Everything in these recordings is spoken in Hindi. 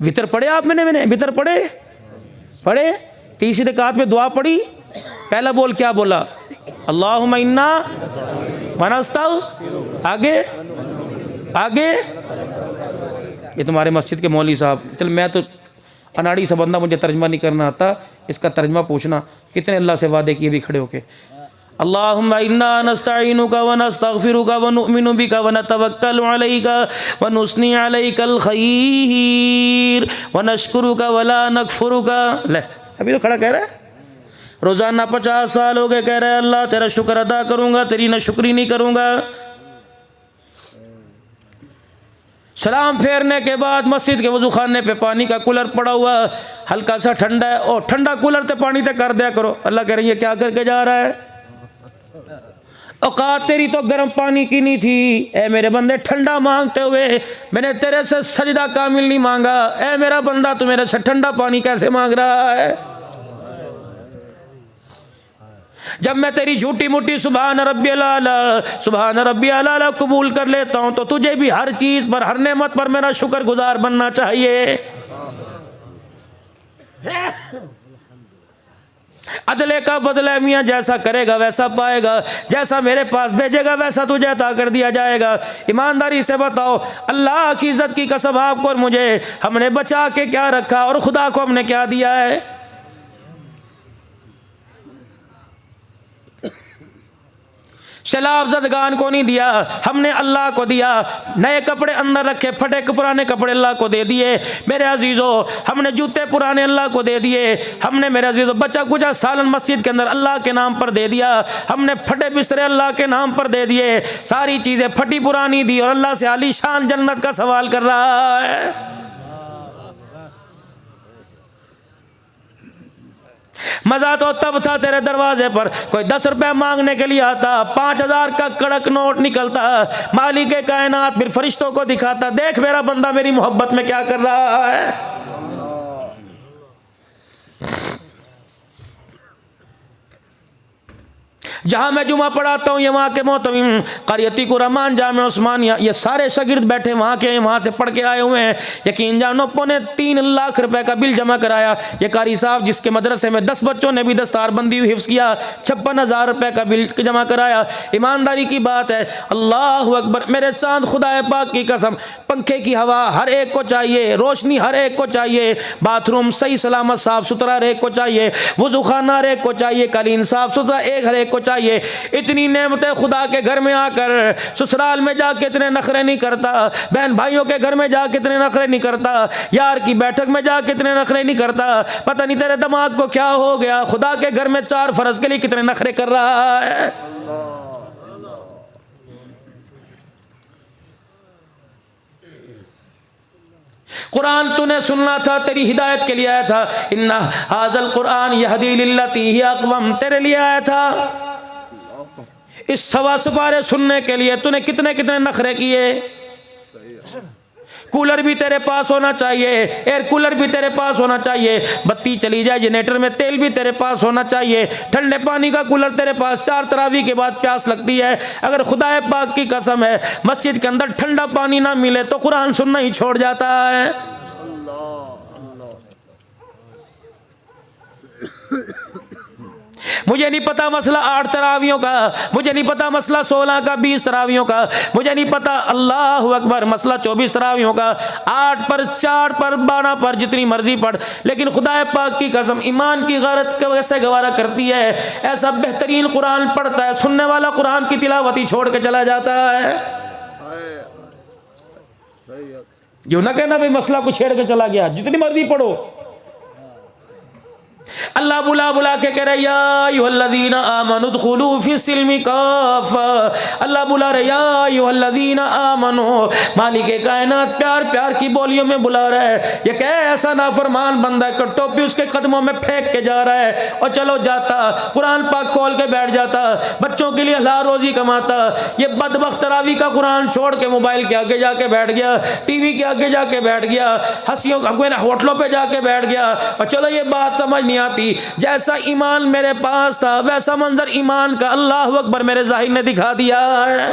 वितर पढ़े आप? मैंने वितर पढ़े। तीसरी रकात में दुआ पढ़ी, पहला बोल क्या बोला? अल्लाहुम्मा इन्ना वनस्तग, आगे। ये तुम्हारे मस्जिद के मौलवी साहब, चल मैं तो अनाड़ी सा बंदा, मुझे तर्जमा नहीं करना आता, इसका तर्जमा पूछना। कितने अल्लाह से वादे किए भी खड़े होके। अल्लाहुम्मा इन्ना नस्तईनुका व नस्तगफिरुका व नुमिनु बिका व नतवक्कलु अलैका व नुस्नी अलैकल खैर व नशकुरुका व ला नकफुरुका। ले अभी तो खड़ा कह रहा है, रोज़ाना 50 साल हो गए कह रहा है अल्लाह तेरा शुक्र अदा करूँगा, तेरी नाशुक्री नहीं करूँगा। सलाम फेरने के बाद मस्जिद के वज़ू खाने पे पानी का कूलर पड़ा हुआ, हल्का सा ठंडा है, और ठंडा कूलर तो पानी तक कर दिया करो। अल्लाह कह रही है क्या करके जा रहा है? औकात तेरी तो गर्म पानी की नहीं थी। ए मेरे बंदे, ठंडा मांगते हुए मैंने तेरे से सजदा कामिल नहीं मांगा। ए मेरा बंदा, तू मेरे से ठंडा पानी कैसे मांग रहा है? जब मैं तेरी झूठी मूठी सुभान रब्बियल आला कबूल कर लेता हूं, तो तुझे भी हर चीज पर, हर नेमत पर मेरा शुक्रगुजार बनना चाहिए। अदले का बदला मियाँ, जैसा करेगा वैसा पाएगा, जैसा मेरे पास भेजेगा वैसा तुझे अता कर दिया जाएगा। ईमानदारी से बताओ, अल्लाह की इज्जत की कसम आपको और मुझे हमने बचा के क्या रखा और खुदा को हमने क्या दिया है? शलाब ज़दगान को नहीं दिया, हमने अल्लाह को दिया। नए कपड़े अंदर रखे, फटे पुराने कपड़े अल्लाह को दे दिए। मेरे अजीज़ों, हमने जूते पुराने अल्लाह को दे दिए। हमने मेरे अजीज़ों बचा कुचा सालन मस्जिद के अंदर अल्लाह के नाम पर दे दिया। हमने फटे बिस्तरे अल्लाह के नाम पर दे दिए। सारी चीज़ें फटी पुरानी दी और अल्लाह से आलीशान जन्नत का सवाल कर रहा है। मजा तो तब था तेरे दरवाजे पर कोई 10 रुपए मांगने के लिए आता, 5000 का कड़क नोट निकलता, मालिक कायनात फिर फरिश्तों को दिखाता, देख मेरा बंदा मेरी मोहब्बत में क्या कर रहा है। जहाँ मैं जुमा पढ़ाता हूँ, ये वहाँ के मोहतमिम क़रियती कुरमान जामे उस्मानिया, ये सारे शागिर्द बैठे वहाँ के, वहाँ से पढ़ के आए हुए हैं। यकीन जानो 3.25 लाख रुपए का बिल जमा कराया। ये कारी साहब जिसके मदरसे में 10 बच्चों ने भी दस्तारबंदी हिफ्ज़ किया, 56,000 रुपए का बिल जमा कराया। ईमानदारी की बात है, अल्लाह अकबर। मेरे साथ खुदा पाक की कसम, पंखे की हवा हर एक को चाहिए, रोशनी हर एक को चाहिए, बाथरूम सही सलामत साफ़ सुथरा हर एक को चाहिए, वज़ू खाना हर एक को चाहिए, कालीन साफ़ सुथरा हर एक को चाहिए। इतनी नेमतें खुदा के घर में आकर ससुराल में जाके इतने नखरे नहीं करता, बहन भाइयों के घर में जाके इतने नखरे नहीं करता, यार की बैठक में जाके इतने नखरे नहीं करता। पता नहीं तेरे दिमाग को क्या हो गया, खुदा के घर में 4 फर्ज के लिए कितने नखरे कर रहा है। कुरान तूने सुनना था, तेरी हिदायत के लिए आया था। इन्ना हाज़ल कुरान यहदी लिल्लती हिया अक़वम, तेरे लिए आया था। इस सवा सुपारे सुनने के लिए तूने कितने कितने नखरे किए। कूलर भी तेरे पास होना चाहिए, एयर कूलर भी तेरे पास होना चाहिए, बत्ती चली जाए जनरेटर में तेल भी तेरे पास होना चाहिए, ठंडे पानी का कूलर तेरे पास। 4 तरावी के बाद प्यास लगती है, अगर खुदा पाक की कसम है मस्जिद के अंदर ठंडा पानी ना मिले तो कुरान सुनना ही छोड़ जाता है। मुझे नहीं पता मसला 8 तरावियों का, मुझे नहीं पता मसला 16 का, 20 तरावियों का, मुझे नहीं पता अल्लाह अकबर मसला 24 तरावियों का, 8 पर 4 पर 12 पर जितनी मर्जी पढ़, लेकिन खुदा पाक की कसम ईमान की गैरत कैसे गवारा करती है। ऐसा बेहतरीन कुरान पढ़ता है, सुनने वाला कुरान की तिलावत ही छोड़ के चला जाता है। यूं ना कहना भाई मसला को छेड़ के चला गया, जितनी मर्जी पढ़ो। अल्लाह बुला बुला के कह रहा है या अय्युहल्लज़ीना आमनु उदखुलू फिस्सिल्मि काफ़ा। अल्लाह बुला रहा है या अय्युहल्लज़ीना आमनु, मालिक कायनात प्यार प्यार की बोलियों में बुला रहा है। ये क्या ऐसा नाफरमान बंदा है, टोपी उसके कदमों में फेंक के जा रहा है और चलो जाता, कुरान पाक खोल के बैठ जाता, बच्चों के लिए हलाल रोजी कमाता। ये बदबख्त तरावी का कुरान छोड़ के मोबाइल के आगे जाके बैठ गया, टीवी के आगे जाके बैठ गया, हंसियों होटलों पे जाके बैठ गया। और चलो ये बात समझ नहीं आती, जैसा ईमान मेरे पास था वैसा मंजर ईमान का अल्लाह अकबर मेरे जाहिर ने दिखा दिया है।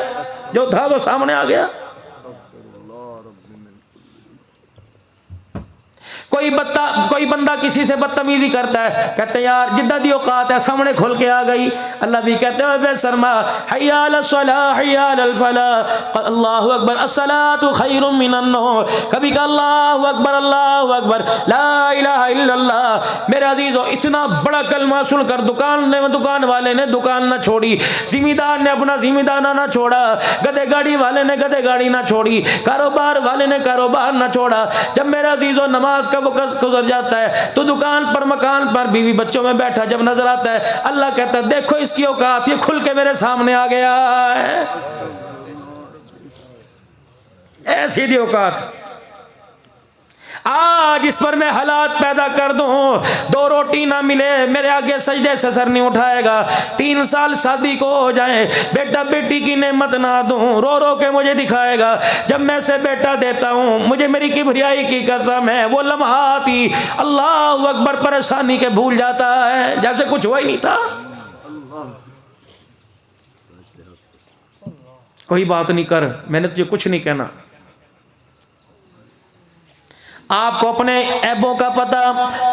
जो था वो सामने आ गया। कोई बंदा किसी से बदतमीजी करता है, कहते यार जिद्दा दी औकात है, सामने खुल के आ गई। अल्लाह भी कहते हैं बेशर्मा, हय्या अलस सलाह हय्या अलल फलाह, अल्लाहु अकबर, अस्सलातु खैरुम मिनन नौम। कभी का अल्लाहु अकबर ला इलाहा इल्लल्लाह। मेरे अजीजों, इतना बड़ा कलमा सुनकर दुकान वाले ने दुकान ना छोड़ी, जिम्मेदार ने अपना जिम्मेदार ना छोड़ा, गधे गाड़ी वाले ने गधे गाड़ी ना छोड़ी, कारोबार वाले ने कारोबार ना छोड़ा। जब मेरा अजीजों नमाज का वक्त गुजर जाता है तो दुकान पर मकान पर बीवी बच्चों में बैठा जब नजर आता है, अल्लाह कहता है देखो इसकी औकात, ये खुल के मेरे सामने आ गया है। ऐसी दी औकात। आज इस पर मैं हालात पैदा कर दूं, 2 रोटी ना मिले मेरे आगे सजदे से सर नहीं उठाएगा। 3 साल शादी को हो जाए, बेटा बेटी की नेमत ना दूं, रो रो के मुझे दिखाएगा। जब मैं से बेटा देता हूं, मुझे मेरी किबरियाई की कसम है, वो लम्हात ही अल्लाह अकबर परेशानी के भूल जाता है जैसे कुछ हुआ ही नहीं था। कोई बात नहीं कर, मैंने तुझे कुछ नहीं कहना। आपको अपने ऐबों का पता,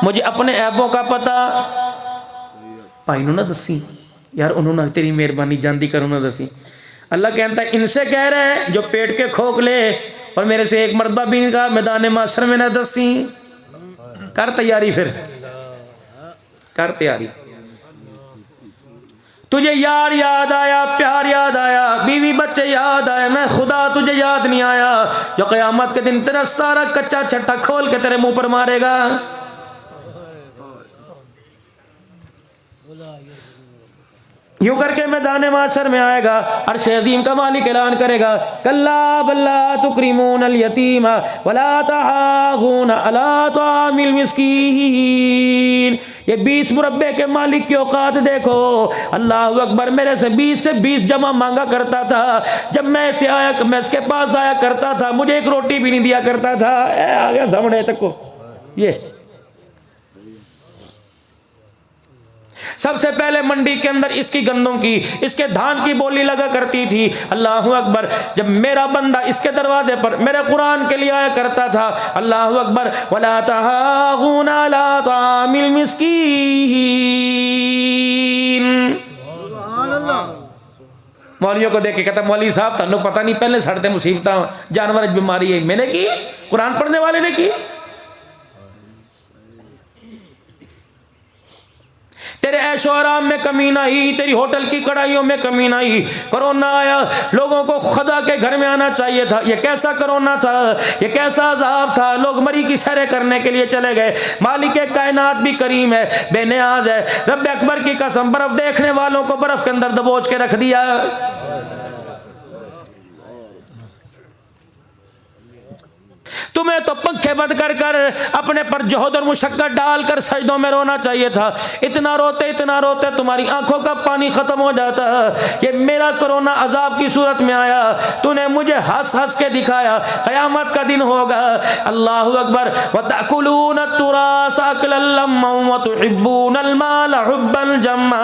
मुझे अपने ऐबों का पता। भाई ना दसी यार, उन्होंने तेरी मेहरबानी जानती कर उन्होंने दसी। अल्लाह कहता है इनसे कह रहे हैं जो पेट के खोखले, और मेरे से एक मरतबा भी इनका मैदान माशर में न दसी। कर तैयारी, फिर कर तैयारी। तुझे यार याद आया, प्यार याद आया, बीवी बच्चे याद आए, मैं खुदा तुझे याद नहीं आया जो क़यामत के दिन तेरा सारा कच्चा छट्टा खोल के तेरे मुंह पर मारेगा। यूं करके मैदान माशर में आएगा, अर्श अज़ीम का मालिक ऐलान करेगा, कल्ला बल्ला तुक्रिमूनल यतीमा वला तहाऊना अला तामिल मिस्कीन। ये 20 मुरब्बे के मालिक की औकात देखो। अल्लाह अकबर, मेरे से 20 जमा मांगा करता था। जब मैं इसके पास आया करता था, मुझे एक रोटी भी नहीं दिया करता था। आ गया सामने, चक्को ये सबसे पहले मंडी के अंदर इसकी गंदों की, इसके धान की बोली लगा करती थी। अल्लाह अकबर, जब मेरा बंदा इसके दरवाजे पर मेरे कुरान के लिए आया करता था, अल्लाह अकबर, वला तहाऊना अला तामिल मिस्कीन। मौलियों को देख के कहता, मौली साहब थानू पता नहीं, पहले सड़ते मुसीबत जानवर बीमारी है मैंने की, कुरान पढ़ने वाले ने की। तेरे ऐशो आराम में कमी ना आई, तेरी होटल की कड़ाइयों में कमी ना आई। कोरोना आया, लोगों को खुदा के घर में आना चाहिए था। ये कैसा कोरोना था, ये कैसा अजाब था। लोग मरी की सैरें करने के लिए चले गए। मालिक कायनात भी करीम है, बेनियाज है। रब अकबर की कसम, बर्फ देखने वालों को बर्फ के अंदर दबोच के रख दिया। तुम्हें तो पंखे बंद कर कर अपने पर जोहद और मुशक्कत डालकर सजदों में रोना चाहिए था। इतना रोते तुम्हारी आंखों का पानी खत्म हो जाता। ये मेरा कोरोना अजाब की सूरत में आया, तूने मुझे हंस हंस के दिखाया। क़यामत का दिन होगा, अल्लाहु अकबर, वतअकुलून तुरास अकलन लम्मा वतुहिब्बूनल माल हुब्बन जम्मा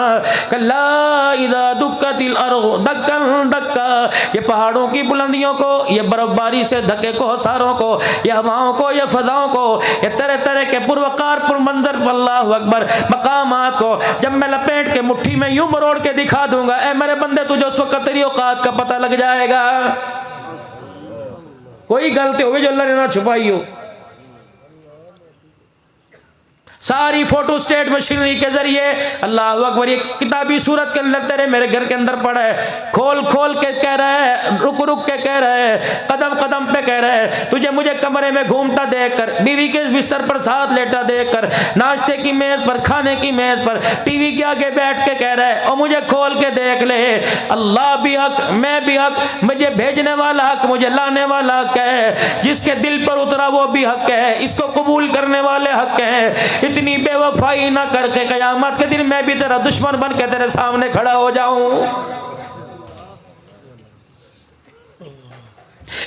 कल्ला इज़ा दुक्कतिल अर्ज़ु दक्कन दक्का। ये पहाड़ों की बुलंदियों को, ये बर्फबारी से ढके कोहसारों को, ये हवाओं को, ये फजाओं को, ये तरह तरह के पुरवकार पुरमंजर अल्लाहु अकबर मकामात को जब मैं लपेट के मुट्ठी में यूं मरोड़ के दिखा दूंगा, ऐ मेरे बंदे तुझे उस वक्त तेरी औकात का पता लग जाएगा। कोई गलती हो जो अल्लाह ने ना छुपाई हो। सारी फोटो स्टेट मशीनरी के जरिए अल्लाह अकबर, ये किताबी सूरत के अंदर तेरे मेरे घर के अंदर पड़ा है। खोल खोल के कह रहा है, रुक रुक के कह रहा है, कदम कदम पे कह रहा है। तुझे मुझे कमरे में घूमता देखकर, बीवी के बिस्तर पर साथ लेटा देखकर, नाश्ते की मेज पर, खाने की मेज पर, टीवी के आगे बैठ के कह रहा है, और मुझे खोल के देख ले। अल्लाह भी हक, मैं भी हक, मुझे भेजने वाला हक, मुझे लाने वाला हक है। जिसके दिल पर उतरा वो भी हक है, इसको कबूल करने वाले हक है। इतनी बेवफाई ना करके क़यामत के दिन मैं भी तेरा दुश्मन बन के तेरे सामने खड़ा हो जाऊं।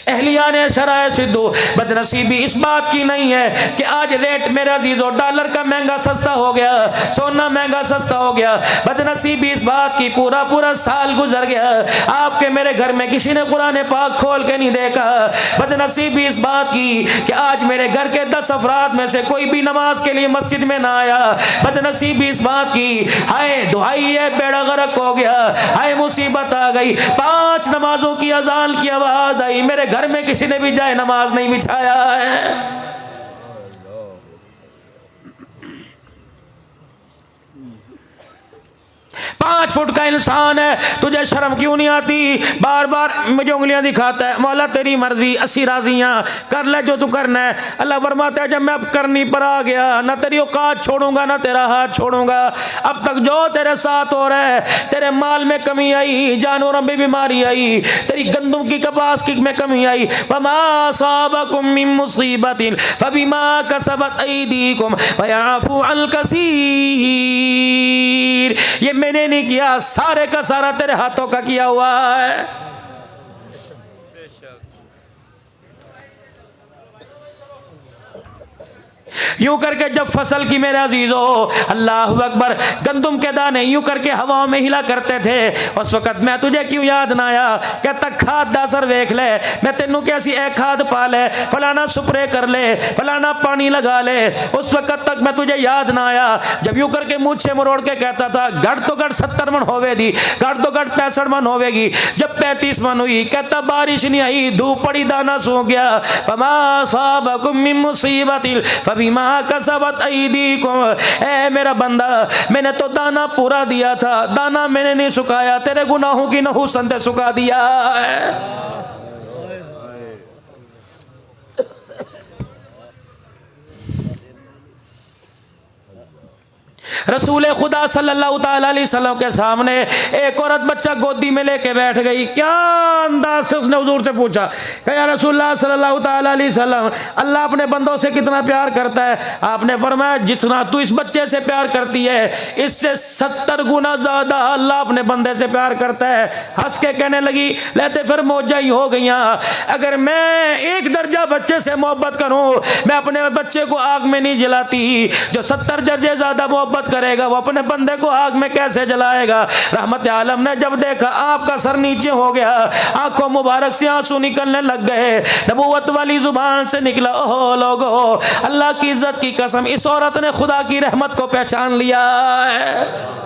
अहलिया ने शराय सिद्धू बदनसीबी इस बात की नहीं है कि आज रेट मेरे अजीजों डॉलर का महंगा सस्ता हो गया, सोना महंगा सस्ता हो गया। बदनसीबी इस बात की पूरा पूरा साल गुजर गया, आपके मेरे घर में किसी ने कुरान पाक खोल के नहीं देखा। बदनसीबी इस बात की कि आज मेरे घर के 10 अफराद में से कोई भी नमाज के लिए मस्जिद में ना आया। बदनसीबी इस बात की, हाय दुहाई है बेड़ा गर्क हो गया, हाय मुसीबत आ गई। 5 नमाजों की अजान की आवाज आई, मेरे घर में किसी ने भी जाए नमाज नहीं बिछाया है। 5 फुट का इंसान है, तुझे शर्म क्यों नहीं आती? बार बार मुझे उंगलियां दिखाता है। मौला तेरी मर्जी, 80 राजियां कर ले जो तू करना है। अल्लाह फरमाता है जब मैं अब करनी पर आ गया, ना तेरी औकात छोड़ूंगा ना तेरा हाथ छोड़ूंगा। अब तक जो तेरे साथ हो रहा है, तेरे माल में कमी आई, जानवरों में बीमारी आई, तेरी गंदम की कपास की में कमी आई। वमा असाबकुम मिन मुसीबतिन फबिमा कसबत अयदीकुम वयअफू अन कसीर। ये मैंने नहीं किया, सारे का सारा तेरे हाथों का किया हुआ है। यूं करके जब फसल की मेरे अजीजो अल्लाह अकबर गंदुम के दाने यूं करके हवाओं में हिला करते थे, उस वक्त मैं तुझे क्यों याद ना आया? कहता खाद दासर वेख ले, मैं तेनू कैसी ए खाद पा ले, फलाना स्प्रे कर ले, फलाना पानी लगा ले। उस वक्त तक मैं तुझे याद ना आया। जब यूं करके मुझे मरोड़ के कहता था घट तो घट 70 मन होवेगी, घट तो घट 65 मन होवेगी। जब 35 मन हुई कहता बारिश नहीं आई, धूप पड़ी, दाना सूख गया। फमा असाबकुम मिन मुसीबतिन फबिमा कसबत अयदीकुम। ए मेरा बंदा, मैंने तो दाना पूरा दिया था, दाना मैंने नहीं सुखाया, तेरे गुनाहों की नहुसन से सुखा दिया है। रसूल खुदा सल्लल्लाहु ताला अलैहि वसल्लम के सामने एक औरत बच्चा गोदी में लेके बैठ गई। क्या अंदाज से उसने हुजूर से पूछा, या रसूलुल्लाह सल्लल्लाहु ताला अलैहि वसल्लम, अल्लाह अपने बंदों से कितना प्यार करता है? आपने फरमाया जितना तू इस बच्चे से प्यार करती है, इससे 70 गुना ज्यादा अल्लाह अपने बंदे से प्यार करता है। हंस के कहने लगी, लेते फिर मौजा ही हो गई। अगर मैं 1 दर्जा बच्चे से मोहब्बत करूं, मैं अपने बच्चे को आग में नहीं जलाती। जो 70 दर्जे ज्यादा मोहब्बत करेगा वो अपने बंदे को आग में कैसे जलाएगा? रहमत आलम ने जब देखा आपका सर नीचे हो गया, आंखों मुबारक से आंसू निकलने लग गए, नबूवत वाली जुबान से निकला, ओहो लोगो, अल्लाह की इज्जत की कसम, इस औरत ने खुदा की रहमत को पहचान लिया है।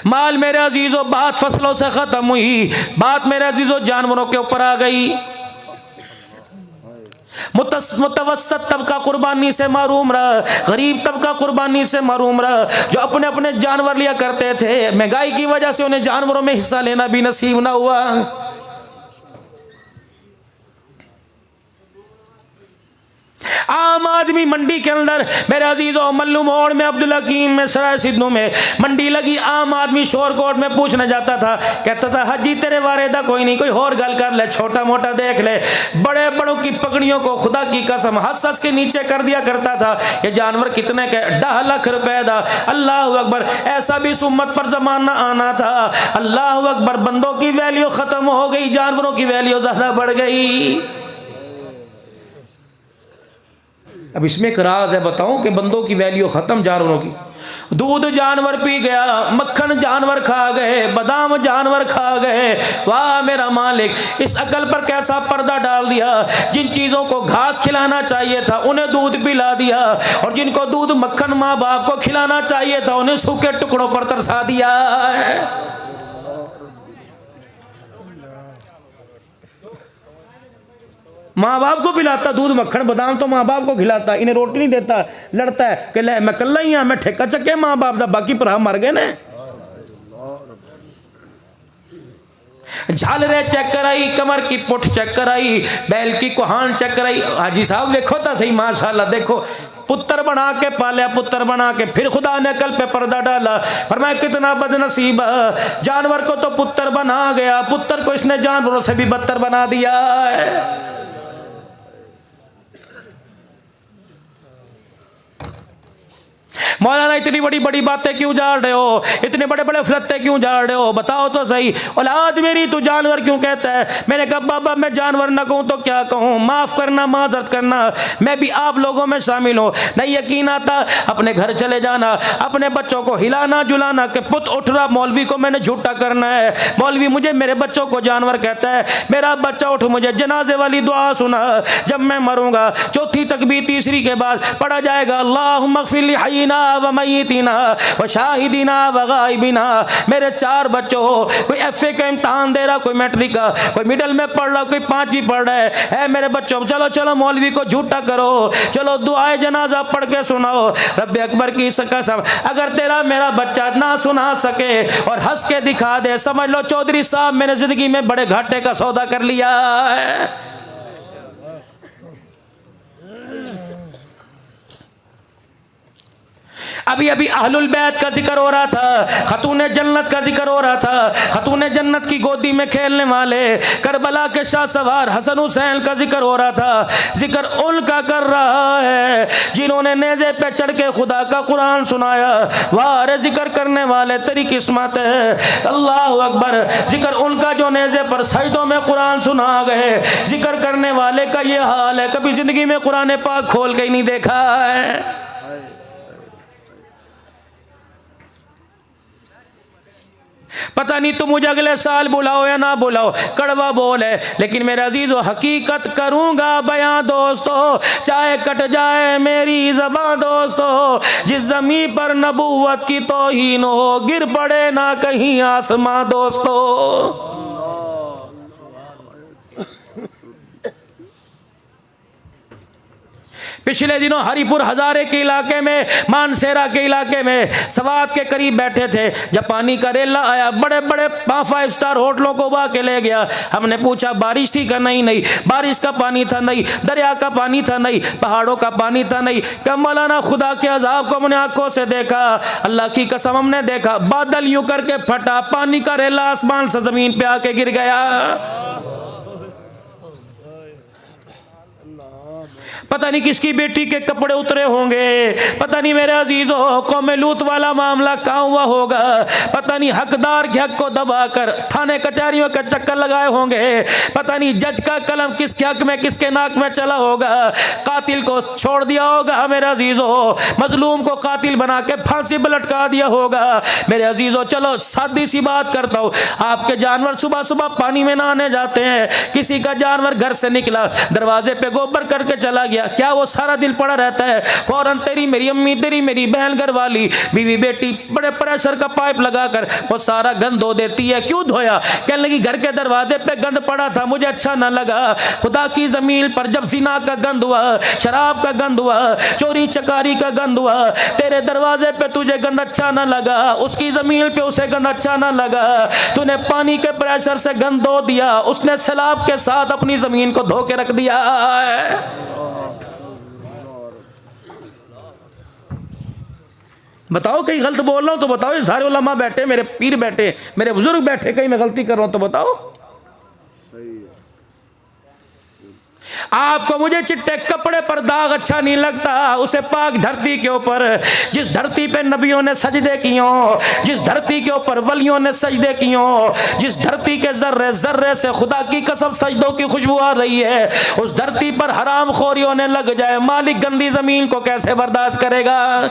माल मेरे अजीजों, बात फसलों से खत्म हुई, बात मेरे अजीजों जानवरों के ऊपर आ गई। मुतवस्सत तबका कुर्बानी से महरूम रहा, गरीब तबका कुर्बानी से महरूम रहा। जो अपने अपने जानवर लिया करते थे, महंगाई की वजह से उन्हें जानवरों में हिस्सा लेना भी नसीब ना हुआ। आम आदमी मंडी के अंदर मेरे अजीजों, मल्लू मोड़ में, अब्दुल हकीम में, सराय सिद्धू में मंडी लगी। आम आदमी शोर कोट में पूछने जाता था, कहता था हाजी तेरे वारेदा कोई नहीं, कोई और गल कर ले, छोटा मोटा देख ले। बड़े बड़ों की पगड़ियों को खुदा की कसम हंस हंस के नीचे कर दिया करता था। ये जानवर कितने के? 10 लाख रुपए दा। अल्लाह अकबर, ऐसा भी इस उम्मत पर जमाना आना था। अल्लाह अकबर, बंदों की वैल्यू खत्म हो गई, जानवरों की वैल्यू ज्यादा बढ़ गई। अब इसमें एक राज है, बताऊं कि बंदों की वैल्यू खत्म, जानवरों की। दूध जानवर पी गया, मक्खन जानवर खा गए, बादाम जानवर खा गए। वाह मेरा मालिक, इस अकल पर कैसा पर्दा डाल दिया। जिन चीजों को घास खिलाना चाहिए था उन्हें दूध पिला दिया, और जिनको दूध मक्खन माँ बाप को खिलाना चाहिए था उन्हें सूखे टुकड़ों पर तरसा दिया है। माँ बाप को पिलाता दूध मक्खन बादाम तो माँ बाप को खिलाता, इन्हें रोटी नहीं देता, लड़ता है कि ले मैं कल्ला ही हाँ, मैं ठेका चक्के माँ बाप का, बाकी भरा मर गए ने। झालरे चेक कराई, कमर की पुठ चेक कराई, बैल की कुहान चेक कराई। हाजी साहब देखो तो सही, माशाल्लाह देखो, पुत्र बना के पाला, पुत्र बना के फिर खुदा ने कल पे पर्दा डाला। फरमाया कितना बदनसीब, जानवर को तो पुत्र बना गया, पुत्र को इसने जानवरों से भी बदतर बना दिया है। मौलाना इतनी बड़ी बड़ी बातें क्यों झाड़ रहे हो, इतने बड़े बड़े फलत्ते क्यों झाड़ रहे हो, बताओ तो सही। औलाद मेरी तू जानवर क्यों कहता है। मैंने कहा बाबा मैं जानवर ना कहूँ तो क्या कहूँ, माफ़ करना, माजरत करना, मैं भी आप लोगों में शामिल हूँ। नहीं यकीन आता अपने घर चले जाना, अपने बच्चों को हिलाना जुलाना कि पुत उठ रहा, मौलवी को मैंने झूठा करना है, मौलवी मुझे मेरे बच्चों को जानवर कहता है। मेरा बच्चा उठ, मुझे जनाजे वाली दुआ सुना, जब मैं मरूंगा चौथी तकबीर तीसरी के बाद पढ़ा जाएगा अल्लाहुम्मा ग़फ़िर ली हय्यिना व मय्यितिना व शाहिदिना व गायबिना। मेरे 4 बच्चों हो, कोई FA का इम्तहान दे रहा, कोई मैट्रिक का, कोई मिडिल में पढ़ रहा, कोई 5वीं पढ़ रहा है मेरे बच्चों, चलो चलो मौलवी को झूठा करो, चलो दुआए जनाजा पढ़ के सुनाओ। रब्बे अकबर की कसम, अगर तेरा मेरा बच्चा ना सुना सके और हंस के दिखा दे, समझ लो चौधरी साहब मैंने जिंदगी में बड़े घाटे का सौदा कर लिया है। अभी अभी अहलुल बैत का जिक्र हो रहा था, खतून जन्नत का जिक्र हो रहा था, खतून जन्नत की गोदी में खेलने वाले करबला के शाह सवार हसन हुसैन का जिक्र हो रहा था। जिक्र उनका कर रहा है जिन्होंने नेज़े पे चढ़ के खुदा का कुरान सुनाया। वाह जिक्र करने वाले तेरी किस्मत है, अल्लाह अकबर। जिक्र उनका जो नेज़े पर सजदों में कुरान सुना गए। जिक्र करने वाले का ये हाल है, कभी जिंदगी में कुरान पाक खोल के ही नहीं देखा है। पता नहीं तुम मुझे अगले साल बुलाओ या ना बुलाओ, कड़वा बोल है, लेकिन मेरे अजीजों हकीकत करूंगा बयां दोस्तों, चाहे कट जाए मेरी ज़बां दोस्तों। जिस ज़मीन पर नबूवत की तौहीन हो, गिर पड़े ना कहीं आसमां दोस्तों। पिछले दिनों हरिपुर हजारे के इलाके में, मानसेरा के इलाके में सवात के करीब बैठे थे, जब पानी का रेला आया, बड़े बड़े 5 स्टार होटलों को बहा के ले गया। हमने पूछा बारिश थी का? नहीं नहीं बारिश का पानी था, नहीं दरिया का पानी था, नहीं पहाड़ों का पानी था, नहीं। क्या मौलाना खुदा के अजाब को हमने आंखों से देखा, अल्लाह की कसम हमने देखा। बादल यूं करके फटा, पानी का रेला आसमान से जमीन पे आके गिर गया। पता नहीं किसकी बेटी के कपड़े उतरे होंगे, पता नहीं मेरे अजीजों कौम लूत वाला मामला कहाँ हुआ होगा, पता नहीं हकदार के हक को दबाकर थाने कचहरियों के चक्कर लगाए होंगे, पता नहीं जज का कलम किसके हक में किसके नाक में चला होगा, कातिल को छोड़ दिया होगा मेरे अजीजों, मजलूम को कातिल बना के फांसी पर लटका दिया होगा। मेरे अजीजों चलो सादी सी बात करता हूँ, आपके जानवर सुबह सुबह पानी में नहाने जाते हैं, किसी का जानवर घर से निकला दरवाजे पे गोबर करके चला गया, क्या वो सारा दिन पड़ा रहता है? फौरन तेरी मेरी अम्मी, तेरी मेरी बहन, घर वाली, बीवी बेटी बड़े प्रेशर का पाइप लगाकर वो सारा गंद धो देती है। क्यों धोया? कहने लगी घर के दरवाजे पे गंद पड़ा था, मुझे अच्छा ना लगा। खुदा की जमीन पर जब जिना का गंद हुआ, शराब का गंद हुआ, चोरी चकारी का गंद हुआ, तेरे दरवाजे पे तुझे गंद अच्छा ना लगा, उसकी जमीन पे उसे गंद अच्छा ना लगा, तूने पानी के प्रेशर से गंद धो दिया, उसने सैलाब के साथ अपनी जमीन को धो के रख दिया है। बताओ कहीं गलत बोल रहा हूं तो बताओ, ये सारे उलमा बैठे, मेरे पीर बैठे, मेरे बुजुर्ग बैठे, कहीं मैं गलती कर रहा हूं तो बताओ। आपको मुझे चिट्टे कपड़े पर दाग अच्छा नहीं लगता, उसे पाक धरती के ऊपर, जिस धरती पे नबियों ने सजदे किए, जिस धरती के ऊपर वलियों ने सजदे किए, जिस धरती के जर्रे जर्रे से खुदा की कसम सजदों की खुशबू आ रही है, उस धरती पर हराम खोरियों ने लग जाए, मालिक गंदी जमीन को कैसे बर्दाश्त करेगा?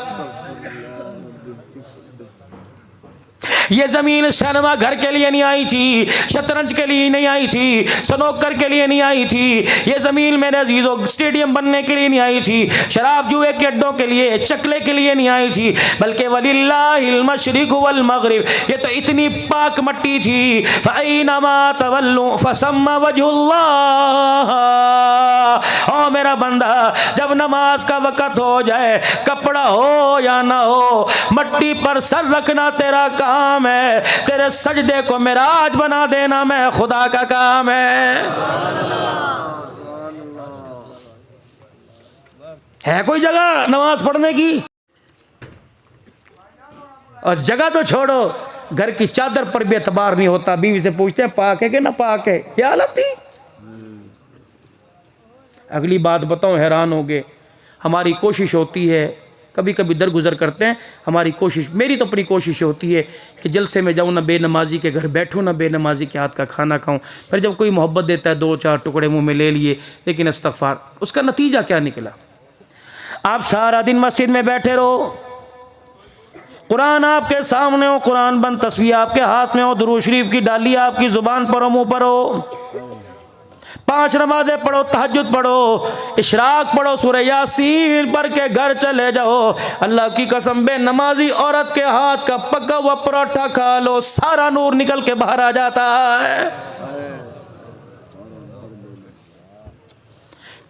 ये जमीन सिनेमा घर के लिए नहीं आई थी, शतरंज के लिए नहीं आई थी, स्नूकर के लिए नहीं आई थी, ये जमीन मेरे अजीजों स्टेडियम बनने के लिए नहीं आई थी, शराब जुए के अड्डों के लिए, चकले के लिए नहीं आई थी, बल्कि वलिल्लाहिल मशरिक वल मगरिब, ये तो इतनी पाक मट्टी थी। फअइनमा तवल्लु फसम्मा वजहुल्लाह। ओ मेरा बंदा, जब नमाज का वक़्त हो जाए, कपड़ा हो या ना हो, मट्टी पर सर रखना तेरा काम है, तेरे सजदे को मिराज बना देना मैं खुदा का काम है कोई जगह नमाज पढ़ने की? और जगह तो छोड़ो, घर की चादर पर भी एतबार नहीं होता। बीवी से पूछते हैं पाक है कि ना पाक है, क्या हालत थी? अगली बात बताऊं, हैरान होगे, हमारी कोशिश होती है कभी कभी दरगुजर करते हैं। हमारी कोशिश, मेरी तो अपनी कोशिश होती है कि जलसे में जाऊँ ना बेनमाजी के घर बैठूँ, ना बेनमाजी के हाथ का खाना खाऊँ। फिर जब कोई मोहब्बत देता है 2-4 टुकड़े मुँह में ले लिए, लेकिन इस्तग़फ़ार, उसका नतीजा क्या निकला? आप सारा दिन मस्जिद में बैठे रहो, कुरान आपके सामने हो, कुरान बंद तस्वीर आपके हाथ में हो, दुरूद शरीफ की डाली आपकी ज़ुबान पर हो, मुँह पर हो, 5 नमाज़ें पढ़ो, तहज्जुद पढ़ो, इशराक पढ़ो, सूरह यासीन पढ़ के घर चले जाओ। अल्लाह की कसम, बेनमाजी औरत के हाथ का पका हुआ परोठा खा लो, सारा नूर निकल के बाहर आ जाता है।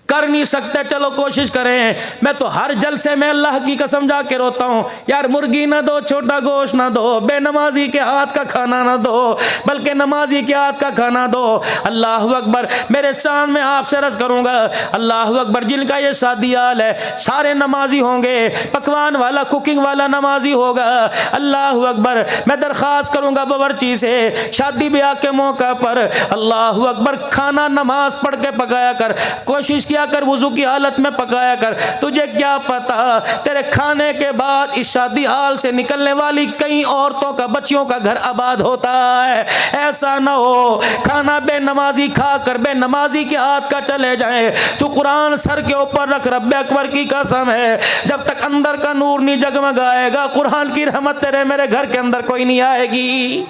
कर नहीं सकते, चलो कोशिश करें। मैं तो हर जलसे में अल्लाह की कसम जाके रोता हूँ, यार मुर्गी ना दो, छोटा गोश्त ना दो, बेनमाजी के हाथ का खाना ना दो, बल्कि नमाजी के हाथ का खाना दो। अल्लाह अकबर, मेरे शान में आपसे अर्ज़ करूँगा, अल्लाह अकबर, जिनका ये शादी हाल है सारे नमाजी होंगे, पकवान वाला, कुकिंग वाला नमाजी होगा। अल्लाह अकबर, मैं दरख्वास्त करूँगा बावर्ची से, शादी ब्याह के मौका पर अल्लाह अकबर खाना नमाज पढ़ के पकाया कर, कोशिश किया कर वुजू की हालत में पकाया कर। तुझे क्या पता तेरे खाने के बाद इस शादी हाल से निकलने वाली कई औरतों का, बच्चियों का घर आबाद होता है। ऐसा ना हो खाना बेनमाजी खा कर बेनमाजी के हाथ का चले जाए। तू कुरान सर के ऊपर रख, रब्बे अकबर की कसम है, जब तक अंदर का नूर नहीं जगमगाएगा कुरान की रहमत तेरे मेरे घर के अंदर कोई नहीं आएगी।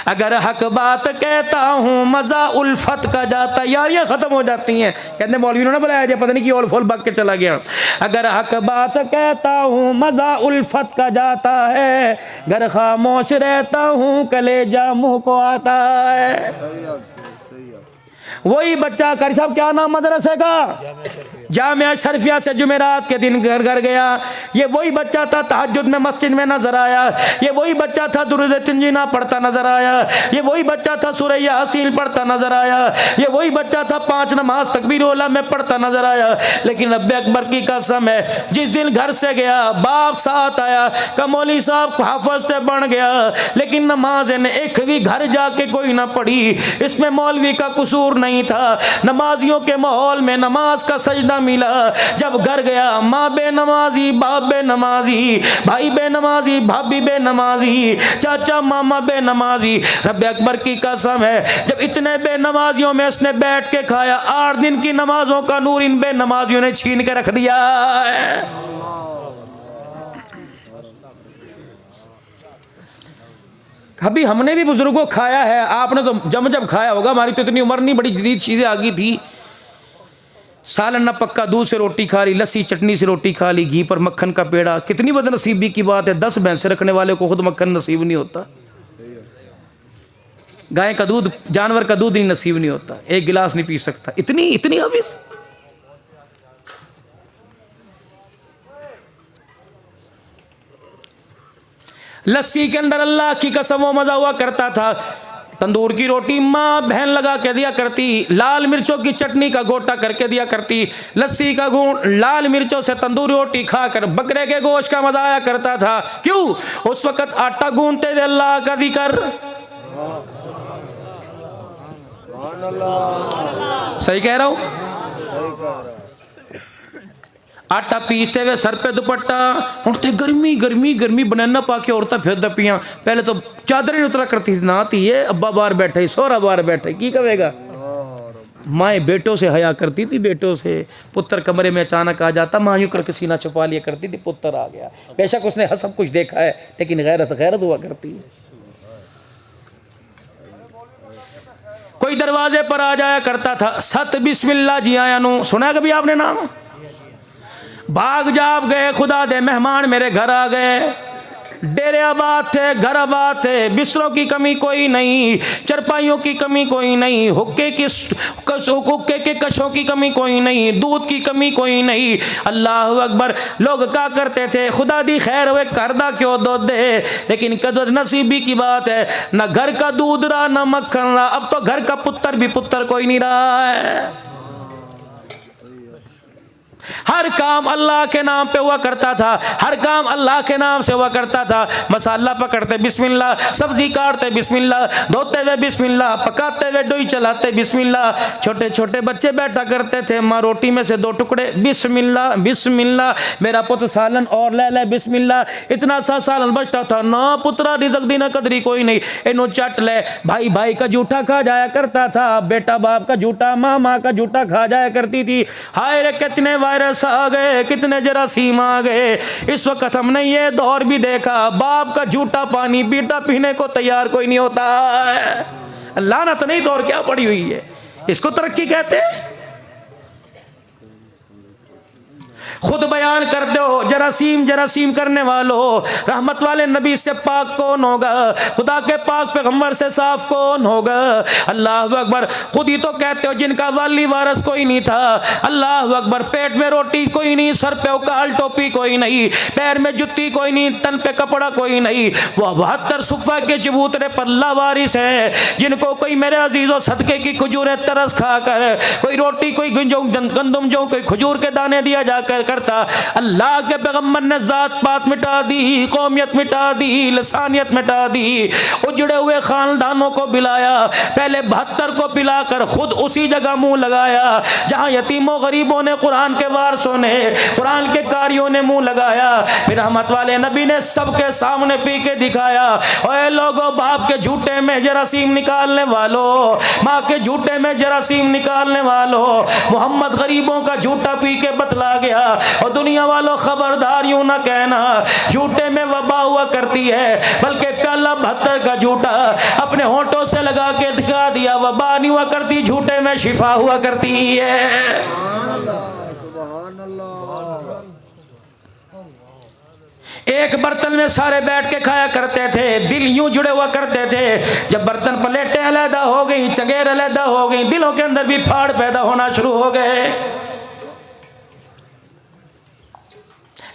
अगर हक बात कहता हूँ मजा उल्फत का जाता, यारियां खत्म हो जाती हैं। कहते मौलवी ने बुलाया जाए, पता नहीं कि और फूल भाग के चला गया। अगर हक बात कहता हूँ मजा उल्फत का जाता है, घर खामोश रहता हूँ कलेजा मुँह को आता है। वही बच्चा, कारी साहब क्या नाम मदरसे का? जामिया शरफिया से जुमेरात के दिन घर घर गया। ये वही बच्चा था तहज्जुद में मस्जिद में नजर आया। ये वही बच्चा था दुरूद तंजीना पढ़ता नजर आया। ये वही बच्चा था सूरह यासीन पढ़ता नजर आया। ये वही बच्चा था 5 नमाज तकबीर उला में पढ़ता नजर आया। लेकिन रब्बे अकबर की कसम है, जिस दिन घर से गया बाप साथ आया, का मौली साहब को हाफिज से बन गया, लेकिन नमाज ने एक भी घर जाके कोई ना पढ़ी। इसमें मौलवी का कसूर नहीं था, नमाजियों के माहौल में नमाज का सजदा मिला। जब घर गया माँ बेनमाजी, बाप बेनमाजी, भाई बेनमाजी, भाभी बेनमाजी, चाचा मामा बेनमाजी। रब्बे अकबर की कसम है, जब इतने बेनमाजियों में इसने बैठ के खाया, 8 दिन की नमाजों का नूर इन बेनमाजियों ने छीन के रख दिया है। अभी हमने भी बुजुर्गों खाया है, आपने तो जब खाया होगा। हमारी तो इतनी उम्र नहीं, बड़ी जदीद चीजें आ गई थी। सालन न पक्का दूध से रोटी खा ली, लस्सी चटनी से रोटी खा ली, घी पर मक्खन का पेड़ा। कितनी बदनसीबी की बात है, 10 भैंसे रखने वाले को खुद मक्खन नसीब नहीं होता। गाय का दूध, जानवर का दूध नहीं नसीब नहीं होता, एक गिलास नहीं पी सकता। इतनी इतनी हवीस। लस्सी के अंदर अल्लाह की कसम वो मजा हुआ करता था। तंदूर की रोटी माँ बहन लगा के दिया करती, लाल मिर्चों की चटनी का गोटा करके दिया करती, लस्सी का घूंट लाल मिर्चों से तंदूरी रोटी खाकर बकरे के गोश्त का मजा आया करता था। क्यों? उस वक्त आटा गूंथते थे अल्लाह का जिक्र। सही कह रहा हूं? आटा पीसते हुए सर पे दुपट्टा, उठते गर्मी गर्मी गर्मी बनाना पाके औरतें फिर दपियां। पहले तो चादर नहीं उतरा करती थी, ना थी ये अब्बा बाहर बैठे, सोहरा बाहर बैठे, की कहेगा। माए बेटों से हया करती थी, बेटों से। पुत्र कमरे में अचानक आ जाता, माँ यूं करके सीना छुपा लिया करती थी, पुत्र आ गया। बेशक उसने सब कुछ देखा है, लेकिन गैरत गैरत हुआ करती है। कोई दरवाजे पर आ जाया करता था, सत बिस्मिल्लाह जी आया नु, सुना है कभी आपने नाम? भाग जाप गए, खुदा दे मेहमान मेरे घर आ गए। डेरे आबाद थे, घर आबाद थे, बिस्तरों की कमी कोई नहीं, चरपाइयों की कमी कोई नहीं, हुक्के के कशों की कमी कोई नहीं, दूध की कमी कोई नहीं। अल्लाह अकबर। लोग क्या करते थे, खुदा दी खैर हुए करदा क्यों दो दे, लेकिन कदर नसीबी की बात है, ना घर का दूध रहा ना मक्खन रहा। अब तो घर का पुत्र भी पुत्र कोई नहीं रहा है। हर काम अल्लाह के नाम पे हुआ करता था, हर काम अल्लाह के नाम से हुआ करता था। मसाला पकड़ते बिस्मिल्लाह, सब्जी काटते बिस्मिल्लाह, धोते हुए बिस्मिल्लाह, पकाते हुए डोई चलाते बिस्मिल्लाह। छोटे छोटे बच्चे बैठा करते थे, माँ रोटी में से 2 टुकड़े बिस्मिल्लाह बिस्मिल्लाह, मेरा पुत्र सालन और ले ले बिस्मिल्लाह। इतना सा सालन बचता था ना पुत्रा रिज़्क़ दी ना कदरी कोई नहीं, इनो चट ले। भाई भाई का जूठा खा जाया करता था, बेटा बाप का जूठा, माँ माँ का जूठा खा जाया करती थी। हाय रे कितने वायरस आ गए, कितने जरासीम आ गए। इस वक्त हमने ये दौर भी देखा, बाप का झूठा पानी बेटा पीने को तैयार कोई नहीं होता है। लानत नहीं दौर क्या पड़ी हुई है, इसको तरक्की कहते हैं। खुद बयान कर दो, जरासीम जरासीम करने वालों, रहमत वाले नबी से पाक कौन होगा, खुदा के पाक पैगंबर से साफ कौन होगा। अल्लाह अकबर। खुद ही तो कहते हो जिनका वाली वारस कोई नहीं था। अल्लाह अकबर। पेट में रोटी कोई नहीं, सर पे उकाल टोपी कोई नहीं, पैर में जुत्ती कोई नहीं, तन पे कपड़ा कोई नहीं। वो 72 सुफ़ा के चबूतरे पर लावारिस है, जिनको कोई मेरे अजीजों सदके की खजूरें तरस खाकर, कोई रोटी कोई गंदम जो कोई खजूर के दाने दिया जाकर करता। अल्लाह के पैगंबर ने जात पात मिटा दी, कौमियत मिटा दी, लसानियत मिटा दी, उजड़े हुए खानदानों को पिलाया। पहले 72 को पिलाकर खुद उसी जगह मुंह लगाया जहां यतीमों गरीबों ने, कुरान के वारसों ने, कुरान के कारियों ने मुंह लगाया। फिर रहमत वाले नबी ने सबके सामने पी के दिखाया, ओए लोगों, बाप के झूठे में जरासीम निकालने वालों, माँ के झूठे में जरासीम निकालने वालों, मोहम्मद गरीबों का झूठा पी के बतला गया। और दुनिया वालों खबरदार यूं ना कहना झूठे में वबा हुआ करती है, बल्कि प्याला 72 का झूठा अपने होंठों से लगा के दिखा दिया, वबा नहीं हुआ करती, झूठे में शिफा हुआ करती है। एक बर्तन में सारे बैठ के खाया करते थे, दिल यूं जुड़े हुआ करते थे। जब बर्तन प्लेटें अलहदा हो गई, चगेर अलहदा हो गई, दिलों के अंदर भी फाड़ पैदा होना शुरू हो गए।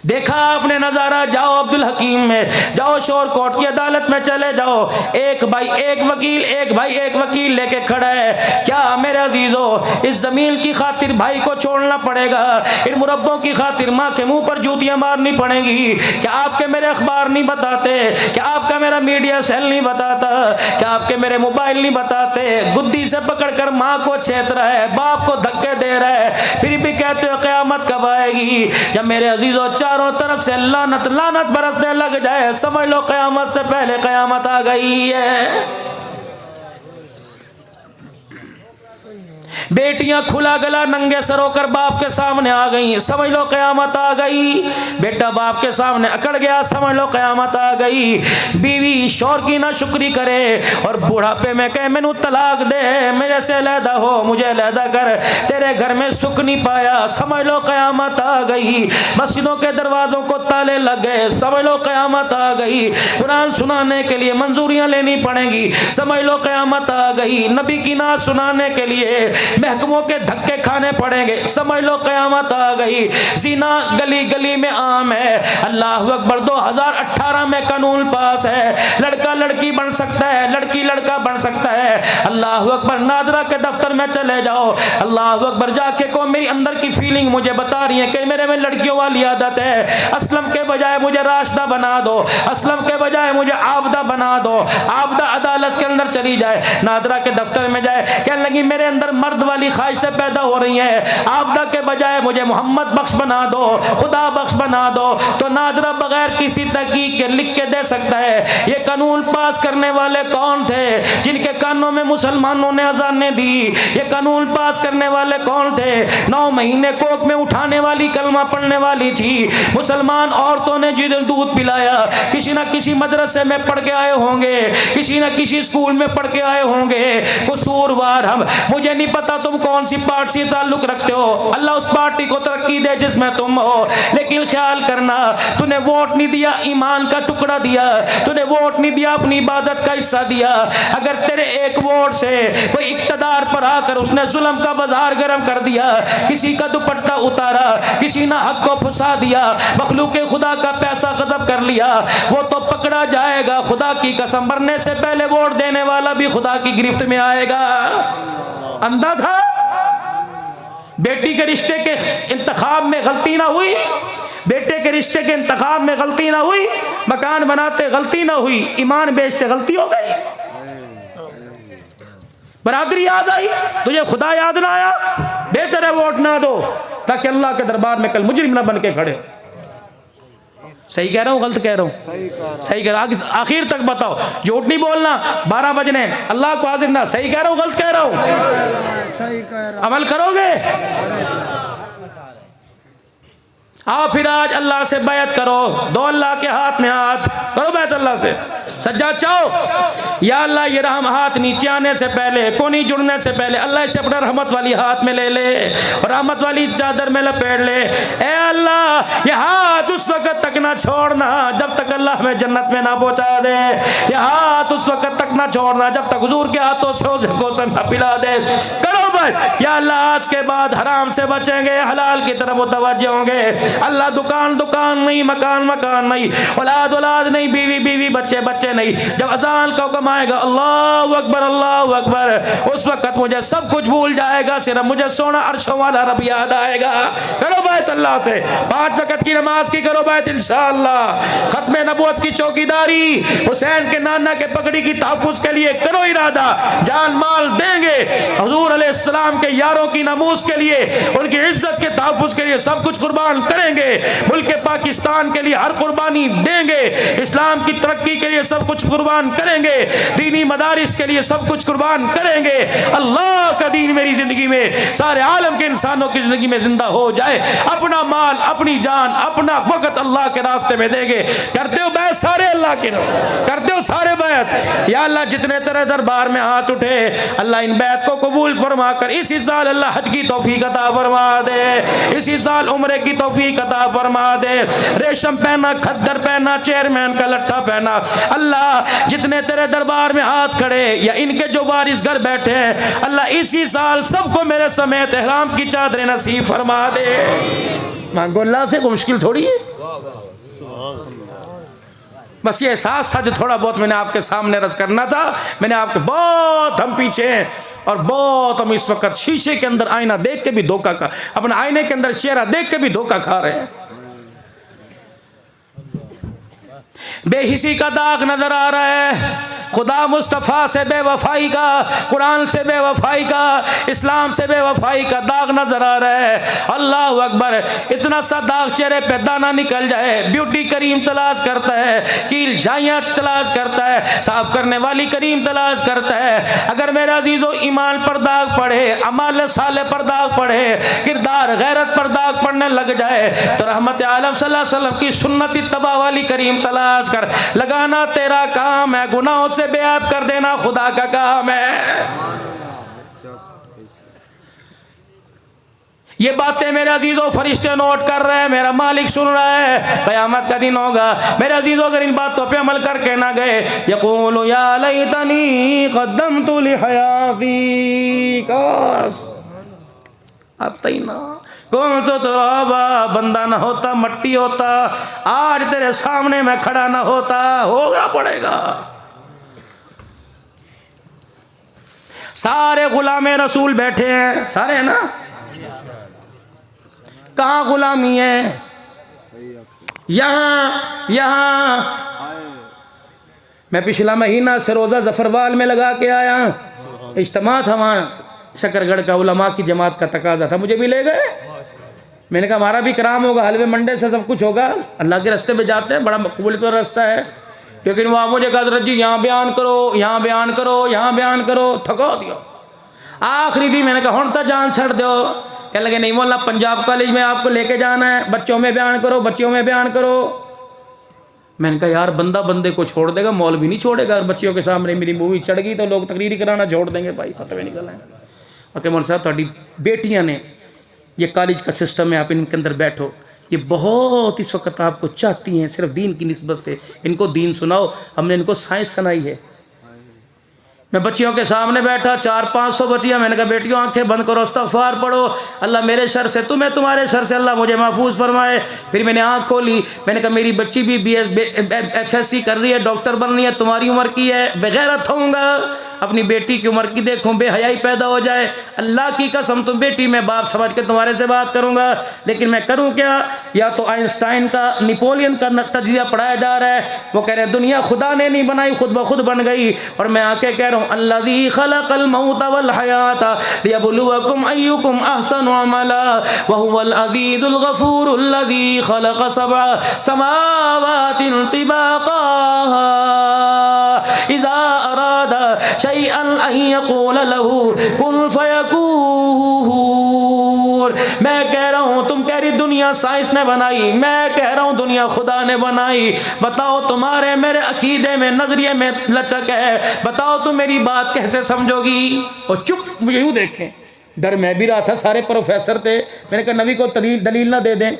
देखा आपने नजारा, जाओ अब्दुल हकीम में, जाओ शोर कोर्ट की अदालत में चले जाओ, एक भाई एक वकील, एक भाई एक वकील लेके खड़ा है। क्या मेरे अजीजों, इस जमीन की खातिर भाई को छोड़ना पड़ेगा, इन मुरब्बों की खातिर माँ के मुंह पर जूतियां मारनी पड़ेगी। क्या आपके मेरे अखबार नहीं बताते, क्या आपका मेरा मीडिया सेल नहीं बताता, क्या आपके मेरे मोबाइल नहीं बताते। गुद्दी से पकड़ कर माँ को छेद रहा है, बाप को धक्के दे रहा है, फिर भी कहते हो क़यामत कब आएगी। जब मेरे अजीजों चारों तरफ से लानत लानत बरसने लग जाए, समझ लो क़यामत से पहले क़यामत आ गई है। बेटियां खुला गला नंगे सर होकर बाप के सामने आ गई, समझ लो क़यामत आ गई। बेटा बाप के सामने अकड़ गया, समझ लो क़यामत आ गई। बीवी शौहर की ना शुक्री करे और बुढ़ापे में कहे मैनू तलाक दे, मेरे से अलहदा हो, मुझे अलहदा कर, तेरे घर में सुख नहीं पाया, समझ लो क़यामत आ गई। मस्जिदों के दरवाजों को ताले लग गए, समझ लो क़यामत आ गई। कुरान सुनाने के लिए मंजूरियां लेनी पड़ेंगी, समझ लो क़यामत आ गई। नबी की नात सुनाने के लिए महकमों के धक्के खाने पड़ेंगे, समझ लो क़यामत आ गई। ज़िना गली गली में आम है। अल्लाह अकबर। 2018 में कानून पास है, लड़का लड़की बन सकता है, लड़की लड़का बन सकता है। अल्लाह अकबर। नादरा के दफ्तर में चले जाओ, अल्लाह अकबर, जाके को मेरी अंदर की फीलिंग मुझे बता रही है कि मेरे में लड़कियों वाली आदत है। असलम के बजाय मुझे राशिदा बना दो, असलम के बजाय मुझे आबदा बना दो। आबदा अदालत के अंदर चली जाए, नादरा के दफ्तर में जाए, कहने लगी मेरे अंदर मर्द वाली ख्वाहिशें पैदा हो रही हैं, आबदा के बजाय मुझे मोहम्मद बख्श बना दो, खुदा बख्श बना दो। तो नादरा बगैर किसी तहकीक के लिख के दे सकता है। ये कानून पास करने वाले कौन थे जिनके कानों में मुसलमानों ने अजानें दी? ये कानून पास करने वाले कौन थे? 9 महीने कोख में उठाने वाली, कलमा पढ़ने वाली थी, मुसलमान औरतों ने जिन्हें दूध पिलाया, किसी ना किसी मदरसे में पढ़ के आए होंगे, किसी ना किसी स्कूल में पढ़ के आए होंगे। कसूरवार हम, मुझे नहीं पता तुम कौन सी पार्टी से ताल्लुक रखते हो, अल्लाह उस पार्टी को तरक्की दे जिसमें तुम हो, लेकिन ख्याल करना, तूने वोट नहीं दिया, ईमान का टुकड़ा दिया, तूने वोट नहीं दिया, अपनी इबादत का हिस्सा दिया। अगर तेरे एक वोट से कोई इक्तदार पर आकर उसने जुल्म का बाजार गर्म कर दिया, किसी का दुपट्टा उतारा, किसी ने हक को फंसा दिया, मखलूक खुदा का पैसा गजब कर लिया, वो तो पकड़ा जाएगा। खुदा की कसम, मरने से पहले वोट देने वाला भी खुदा की गिरफ्त में आएगा। अंधा था, बेटी के रिश्ते के इंतखाब में गलती ना हुई, बेटे के रिश्ते के इंतखाब में गलती ना हुई, मकान बनाते गलती ना हुई, ईमान बेचते गलती हो गई, बरादरी याद आई, तुझे खुदा याद ना आया, बेहतर है वोट ना दो ताकि अल्लाह के दरबार में कल मुजरिम ना बन के खड़े। सही कह रहा हूँ गलत कह रहा हूँ? सही कह रहा हूँ। आखिर तक बताओ, झूठ नहीं बोलना, 12 बजने अल्लाह को हाजिर ना। सही कह रहा हूँ गलत कह रहा हूँ? अमल करोगे? आओ फिर आज अल्लाह से बैत करो, दो अल्लाह के हाथ में हाथ, करो बैत अल्लाह से। सज्जा चाहो या अल्लाह ये रहम हाथ नीचे आने से पहले, कोनी जुड़ने से पहले अल्लाह इसे अपना रहमत वाली हाथ में ले ले और रहमत वाली चादर में लपेट ले। ए अल्लाह ये हाथ उस वक्त तक ना छोड़ना जब तक अल्लाह हमें जन्नत में ना पहुंचा दे, ये हाथ उस वक्त तक ना छोड़ना जब तक हुजूर के हाथों से उसे गोशन ना पिला दे। करो भाई या अल्लाह आज के बाद हराम से बचेंगे, हलाल की तरफ मुतवज्जह होंगे। अल्लाह दुकान दुकान नहीं, मकान मकान नहीं, औलाद औलाद नहीं, बीवी बीवी बच्चे बच्चे नहीं। जब अजान का हुक्म आएगा अल्लाहु अकबर अल्लाहु अकबर, उस वक्त मुझे सब कुछ भूल जाएगा, सिर्फ मुझे सोना अर्शों वाला रब याद आएगा। करो बैत अल्लाह से, 5 वक्त की नमाज की करो बैत इंशाअल्लाह। खत्म नबूवत की चौकीदारी, हुसैन के नाना के पगड़ी की तहफ्फुज के लिए करो इरादा, जान माल देंगे। हुजूर अलैहिस्सलाम के यारों की नमूज के लिए, उनकी इज्जत के तहफ्फुज के लिए सब कुछ कुर्बान करेंगे। मुल्क पाकिस्तान के लिए हर कुर्बानी देंगे, इस्लाम की तरक्की के लिए सब कुछ कुर्बान करेंगे, दीनी मदारिस के लिए सब कुछ कुर्बान करेंगे। अल्लाह का दीन मेरी जिंदगी में, सारे आलम के इंसानों की जिंदगी में जिंदा हो जाए। अपना माल, अपनी जान, अपना वक्त अल्लाह के रास्ते में देंगे। करते हो बैत सारे अल्लाह के, करते हो सारे बैत। या अल्लाह जितने तेरे दरबार में हाथ उठे अल्लाह इन बैत को कबूल फरमा कर इसी साल अल्लाह हज की तौफीक अता फरमा दे, इसी साल उम्रे की तौफीक अता फरमा दे। रेशम पहना, खद्दर पहना, चेयरमैन का लट्ठा पहना। अल्लाह जितने तेरे दरबार में हाथ खड़े या इनके जो वारिस घर बैठे हैं अल्लाह इसी साल सबको मेरे समेत इहराम की चादरें नसीब फरमा दे। मांगो अल्लाह से, कोई मुश्किल थोड़ी है। बस ये एहसास था जो थोड़ा बहुत मैंने आपके सामने रस करना था। मैंने आपके बहुत हम पीछे हैं और बहुत हम इस वक्त शीशे के अंदर आईना देख के भी धोखा खा, अपने आईने के अंदर चेहरा देख के भी धोखा खा रहे हैं। बेहिसी का दाग नजर आ रहा है, खुदा मुस्तफ़ा से बेवफाई का, कुरान से बेवफाई का, इस्लाम से बेवफाई का दाग नजर आ रहा है। अल्लाह अकबर, इतना सा दाग चेहरे पे दाना निकल जाए। ब्यूटी करीम तलाश करता है, कील झाइयाँ तलाश करता है, साफ करने वाली करीम तलाश करता है। अगर मेरा अजीजों ईमान पर दाग पड़े, अमाल साले पर दाग पड़े, किरदार गैरत पर दाग पड़ने लग जाए तो रहमत आलम सल्लल्लाहु अलैहि वसल्लम की सुन्नती तबा वाली करीम तलाश कर। लगाना तेरा काम है, गुनाहों से बेअब कर देना खुदा का काम है। ये बातें मेरे अजीजों फरिश्ते नोट कर रहे हैं, मेरा मालिक सुन रहा है। क़यामत का दिन होगा मेरे अजीजों, अगर इन बातों पे अमल करके ना गए, यक़ूलु या लैतनी क़द्दमतु लिहयाती, काश आता ही ना, कौन तो तुराबा, बंदा ना होता, मट्टी होता, आज तेरे सामने मैं खड़ा ना होता। होगा पड़ेगा। सारे गुलामे रसूल बैठे हैं, सारे हैं ना? कहाँ गुलामी है? यहाँ मैं पिछला महीना से रोज़ा जफरवाल में लगा के आया। इज्तिमा था वहाँ शकरगढ़ का, उलमा की जमात का तकाजा था, मुझे भी ले गए। मैंने कहा हमारा भी कराम होगा, हलवे मंडे से सब कुछ होगा। अल्लाह के रास्ते में जाते हैं, बड़ा मकबूलियत वाला रास्ता है। लेकिन वहाँ मुझे कहा हज़रत जी यहाँ बयान करो, यहाँ बयान करो, यहाँ बयान करो, थका दिया। आखिरी दिन मैंने कहा हुण तो जान छड़ दो। कहने लगे नहीं मौलाना, पंजाब कॉलेज में आपको लेके जाना है, बच्चों में बयान करो, बच्चियों में बयान करो। मैंने कहा यार बंदा बंदे को छोड़ देगा, मौलवी नहीं छोड़ेगा। और बच्चियों के सामने मेरी मूवी चढ़ गई तो लोग तकरीर कराना छोड़ देंगे, भाई फतवे निकल आएंगे। और मौलाना साहब थोड़ी बेटियाँ ने, ये कॉलेज का सिस्टम है, आप इनके अंदर बैठो, ये बहुत इस वक्त आपको चाहती हैं सिर्फ दीन की निस्बत से, इनको दीन सुनाओ। हमने इनको साइंस सुनाई है। मैं बच्चियों के सामने बैठा, 400-500 बच्चियाँ। मैंने कहा बेटियों आंखें बंद करो, इस्तग़फ़ार पढ़ो, अल्लाह मेरे शर से, तुम्हें तुम्हारे शर से अल्लाह मुझे महफूज फरमाए। फिर मैंने आँख खोली, मैंने कहा मेरी बच्ची भी FSC कर रही है, डॉक्टर बन रही है, तुम्हारी उम्र की है, बेगैरत होऊंगा। अपनी बेटी की उम्र की देखूं, बेहयाई पैदा हो जाए। अल्लाह की कसम तुम बेटी मैं बाप समझ के तुम्हारे से बात करूंगा, लेकिन मैं करूं क्या? या तो आइंस्टाइन का, नेपोलियन का तजिया पढ़ाया जा रहा है, वो कह रहे हैं दुनिया खुदा ने नहीं बनाई, खुद ब खुद बन गई। और मैं आके कह रहा हूँ अल्लज़ी खलक़ल मौत वल हयाता लियब्लुवकुम अय्युकुम अहसनु अमला व हुवल अज़ीज़ुल गफ़ूर अल्लज़ी खलक़ सबअ समावातिन तिबाक़ा इज़ा अरादा शैअन अन यक़ूल लहू कुन फ़यकून। मैं कह रहा हूँ, तुम कह रही दुनिया साइंस ने बनाई, मैं कह रहा हूँ दुनिया खुदा ने बनाई। बताओ तुम्हारे मेरे अकीदे में, नजरिए में लचक है, बताओ तुम मेरी बात कैसे समझोगी? और चुप, मुझे यूँ देखें, डर मैं भी रहा था, सारे प्रोफेसर थे, मैंने कहा नबी को दलील ना दे दें।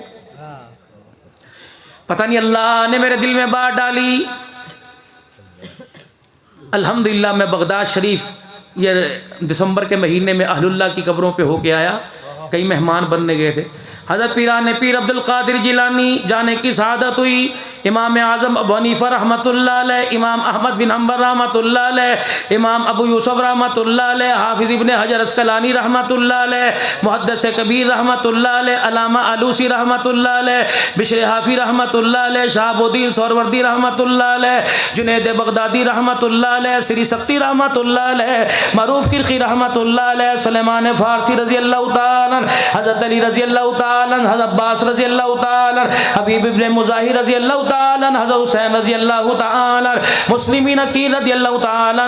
पता नहीं अल्लाह ने मेरे दिल में बात डाली। अल्हम्दुलिल्लाह मैं बगदाद शरीफ ये दिसंबर के महीने में अहलुल्लाह की कब्रों पे होके आया, कई मेहमान बनने गए थे। हज़रत पीर अब्दुल कादिर जिलानी जाने की शहादत हुई। इमाम आज़म अबू हनीफा रहमतुल्लाह अलैह, इमाम अहमद बिन हम्बल रहमतुल्लाह अलैह, इमाम अबू यूसुफ रहमतुल्लाह अलैह, हाफिज़ इब्ने हजर अस्कलानी रहमतुल्लाह अलैह, मुहद्दिस कबीर रहमतुल्लाह अलैह, अल्लामा आलूसी रहमतुल्लाह अलैह, बिश्र हाफी रहमतुल्लाह अलैह, शहाबुद्दीन सोहरवर्दी रहमतुल्लाह अलैह, जुनैद बगदादी रहमतुल्लाह अलैह, श्री सक्ती रहमतुल्लाह अलैह, मरूफ किरखी रहमतुल्लाह अलैह, सुलेमान फारसी रज़ी अल्लाह तआला, हज़रत अली रज़ी अल्लाह तआला, हज़रत अब्बास रज़ी अल्लाह तआला, हबीब इब्ने मुज़ाहिर रज़ी अल्लाह तआला, हज़रत हुसैन रज़ी अल्लाह तआला, मुस्लिमीन अकील रज़ी अल्लाह तआला,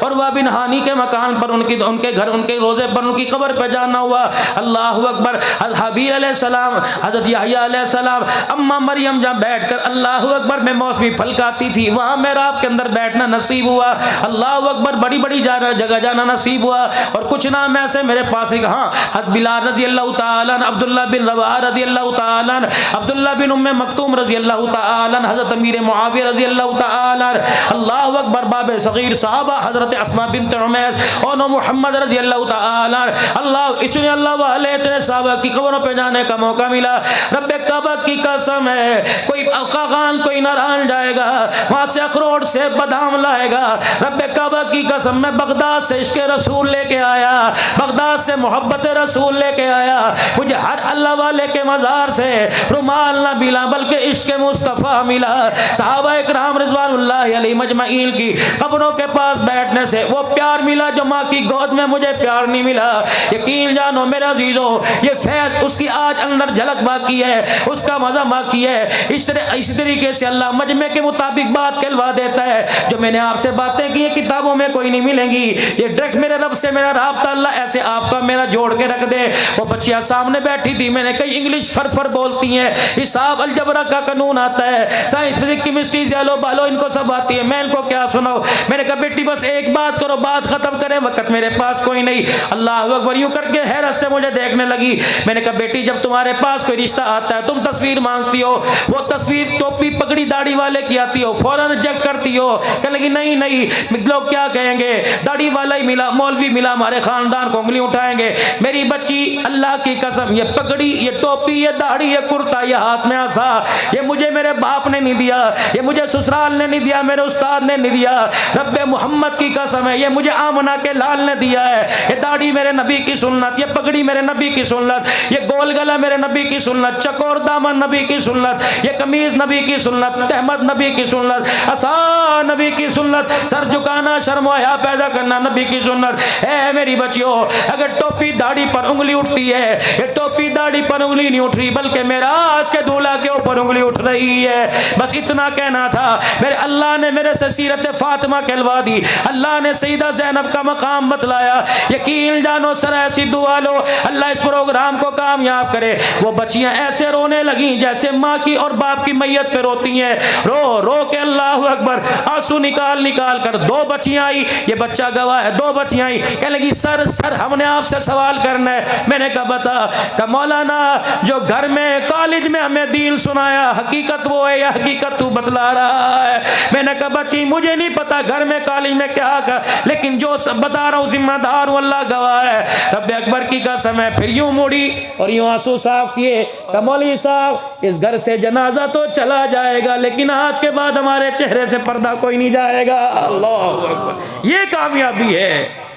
उरवा बिन हानी के मकान पर उनके घर, उनके रोज़े पर, उनकी कब्र पर जाना हुआ। अल्लाहु अकबर। हबीब अलैहिस्सलाम, हज़रत याहया अलैहिस्सलाम, अम्मा मरियम जहाँ बैठकर अल्लाहु अकबर में मौसमी फल खाती थी, वहाँ मेहराब के अंदर बैठना नसीब हुआ। अल्लाहु अकबर, बड़ी बड़ी जगह जाना नसीब हुआ। और कुछ नाम ऐसे मेरे पास ही, हाँ, हज़रत बिलाल रज़ी अल्लाह तआला, अब्दुल्लाह बिन रवाह रज़ी अल्लाह तआला, अब्दुल्लाह बिन उम्मे मक्तूम रज़ी अल्लाह तआला, हज़रत अमीर मुआविया रज़ी अल्लाह तआला, अल्लाहु अकबर, बाबे सगीर साहबा हज़रत अस्मा बिन्त उमैस और मोहम्मद रज़ी अल्लाह तआला। अल्लाह, इतने अल्लाह वाले, इतने साहबा की कब्रों पे जाने का मौका मिला। रब्बे काबा की कसम है, कोई अकागान कोई नारायण जाएगा, वहाँ से अखरोट से बादाम लाएगा। रब्बे काबा की कसम, मैं बगदाद से इश्क़ रसूल लेके आया, बगदाद से मोहब्बत रसूल लेके आया। मुझे हर अल्लाह वाले के मज़ार से रुमाल ना मिला, बल्कि इश्क़ मुस्तफ़ा मिला। सहाबा इकराम रिज़वानुल्लाहि अलैहिम अजमईन की कब्रों के पास बैठने से वो प्यार मिला जो माँ की गोद में मुझे प्यार नहीं मिला। यकीन जानो मेरे अज़ीज़ों, ये फैज़ उसकी आज अंदर झलक बाकी है, उसका मज़ा बाकी है। इस तरीके से अल्लाह मजमे के मुताबिक बात कहलवा देता है। जो मैंने आपसे बातें की किताबों में कोई नहीं मिलेंगी, ये डायरेक्ट मेरे रब से मेरा राब्ता अल्लाह ऐसे आपका मेरा जोड़ के रख दे। वो बच्चियाँ सामने बैठी थी, मैंने कई इंग्लिश फर बोलती हैं, हिसाब अलजबरा का कानून आता है, साइंस फिजिक्स केमिस्ट्री ज़ैलो बालो इनको सब आती है, मैं इनको क्या सुनाऊं? मैंने कहा बेटी बस एक बात करो, बात खत्म करें, वक्त मेरे पास कोई नहीं। अल्लाह अकबर, यूं करके हैरत से मुझे देखने लगी। मैंने कहा बेटी, जब तुम्हारे पास कोई रिश्ता आता है, तुम तस्वीर मांगती हो, वो तस्वीर टोपी पगड़ी दाढ़ी वाले की आती हो, फौरन रिजेक्ट करती हो। कहने लगी नहीं नहीं, लोग क्या कहेंगे, दाढ़ी वाला ही मिला, मौलवी मिला, हमारे खानदान को उंगली उठाएंगे। मेरी बच्ची, अल्लाह की कसम, ये पगड़ी, ये टोपी, ये दाढ़ी, ये कुर्ता, ये हाथ में आसा, ये मुझे मेरे बाप ने नहीं दिया, ये मुझे ससुराल ने नहीं दिया, मेरे उस्ताद ने नहीं दिया। रब्बे मोहम्मद की कसम है, ये मुझे आमना के लाल ने दिया है। ये दाढ़ी मेरे नबी की सुन्नत, ये पगड़ी मेरे नबी की सुन्नत, ये गोल गला मेरे नबी की सुन्नत, चकोर दामन नबी की सुन्नत, ये कमीज नबी की सुन्नत, तहमद नबी की सुन्नत, आसान नबी की सुन्नत, सर झुकाना, शर्म हया पैदा करना नबी की सुन्नत है। मेरी बच्चियों, अगर टोपी दाढ़ी पर उंगली उठती है, ये टोपी दाढ़ी पर उंगली नहीं उठ रही, बल्कि मेरा आज के दूल्हा के ऊपर उंगली उठ रही है। बस इतना कहना था। मेरे अल्लाह ने मेरे से सीरत फातिमा कहलवा दी, अल्लाह ने सईदा ज़ैनब का मकाम बतलाया। यकीन जानो, सर ऐसी दुआ लो, अल्लाह इस प्रोग्राम को कामयाब करे। वो बच्चियां ऐसे रोने लगी जैसे माँ की और बाप की मैयत पे रोती हैं, रो रो के अल्लाह अकबर, आंसू निकाल निकाल कर। दो बच्चियां आई, ये बच्चा गवाह है, दो बच्चियां आई, कहने लगी सर सर हमने आपसे सवाल करना है। मैंने कहा बता। का मौलाना, जो घर में कॉलेज में हमें दीन सुनाया, हकीकत वो है या हकीकत तू बतला रहा है। मैंने कहा बच्ची मुझे नहीं पता घर में काली में क्या कर, लेकिन जो सब बता रहा हूँ जिम्मेदार हूँ, अल्लाह गवाह है। रब्बे अकबर की कसम है। फिर यूं मुड़ी और यूं आंसू साफ किए, कहा मौलवी साहब इस घर से जनाजा तो चला जाएगा, लेकिन आज के बाद हमारे चेहरे से पर्दा कोई नहीं जाएगा। अल्लाह अकबर, ये कामयाबी है।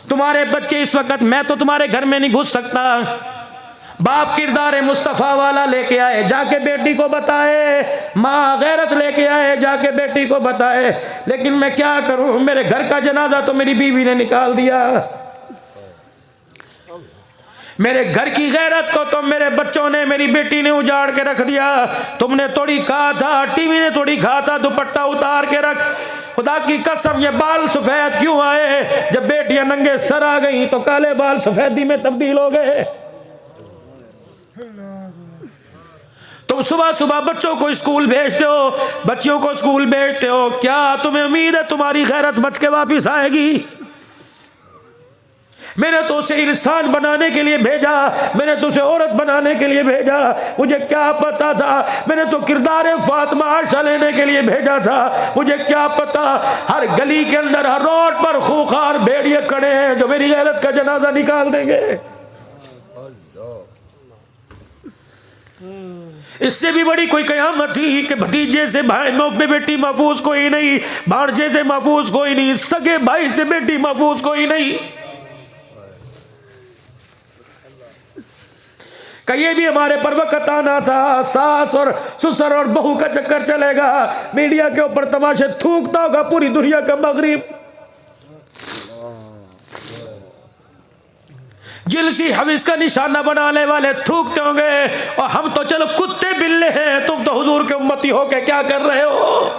तुम्हारे बच्चे इस वक्त, मैं तो तुम्हारे घर में नहीं घुस सकता, बाप किरदार मुस्तफ़ा वाला लेके आए, जाके बेटी को बताए, माँ गैरत लेके आए, जाके बेटी को बताए, लेकिन मैं क्या करूं, मेरे घर का जनाजा तो मेरी बीवी ने निकाल दिया, मेरे घर की गैरत को तो मेरे बच्चों ने, मेरी बेटी ने उजाड़ के रख दिया। तुमने थोड़ी कहा था, टीवी ने थोड़ी कहा था दुपट्टा उतार के रख। खुदा की कसम ये बाल सफेद क्यों आए? जब बेटियां नंगे सर आ गई तो काले बाल सफेदी में तब्दील हो गए। तुम सुबह सुबह बच्चों को स्कूल भेजते हो, बच्चियों को स्कूल भेजते हो, क्या तुम्हें उम्मीद है तुम्हारी गैरत बच के वापिस आएगी? मैंने तो उसे इंसान बनाने के लिए भेजा, मैंने तो उसे औरत बनाने के लिए भेजा, मुझे क्या पता था, मैंने तो किरदार फातिमा आयशा लेने के लिए भेजा था, मुझे क्या पता हर गली के अंदर हर रोड पर खूंखार भेड़िए खड़े हैं जो मेरी गैरत का जनाजा निकाल देंगे। इससे भी बड़ी कोई कयामत थी कि भतीजे से भाई में बेटी महफूज कोई नहीं, भांजे से महफूज कोई नहीं, सगे भाई से बेटी महफूज कोई नहीं। कहीं भी हमारे पर वक्त आना था, सास और ससुर और बहू का चक्कर चलेगा, मीडिया के ऊपर तमाशे थूकता होगा पूरी दुनिया का मगरिब, जिलसी हविस का निशाना बनाने वाले थूकते होंगे, और हम तो चलो कुत्ते बिल्ले हैं, तुम तो हुजूर के उम्मती हो के क्या कर रहे हो?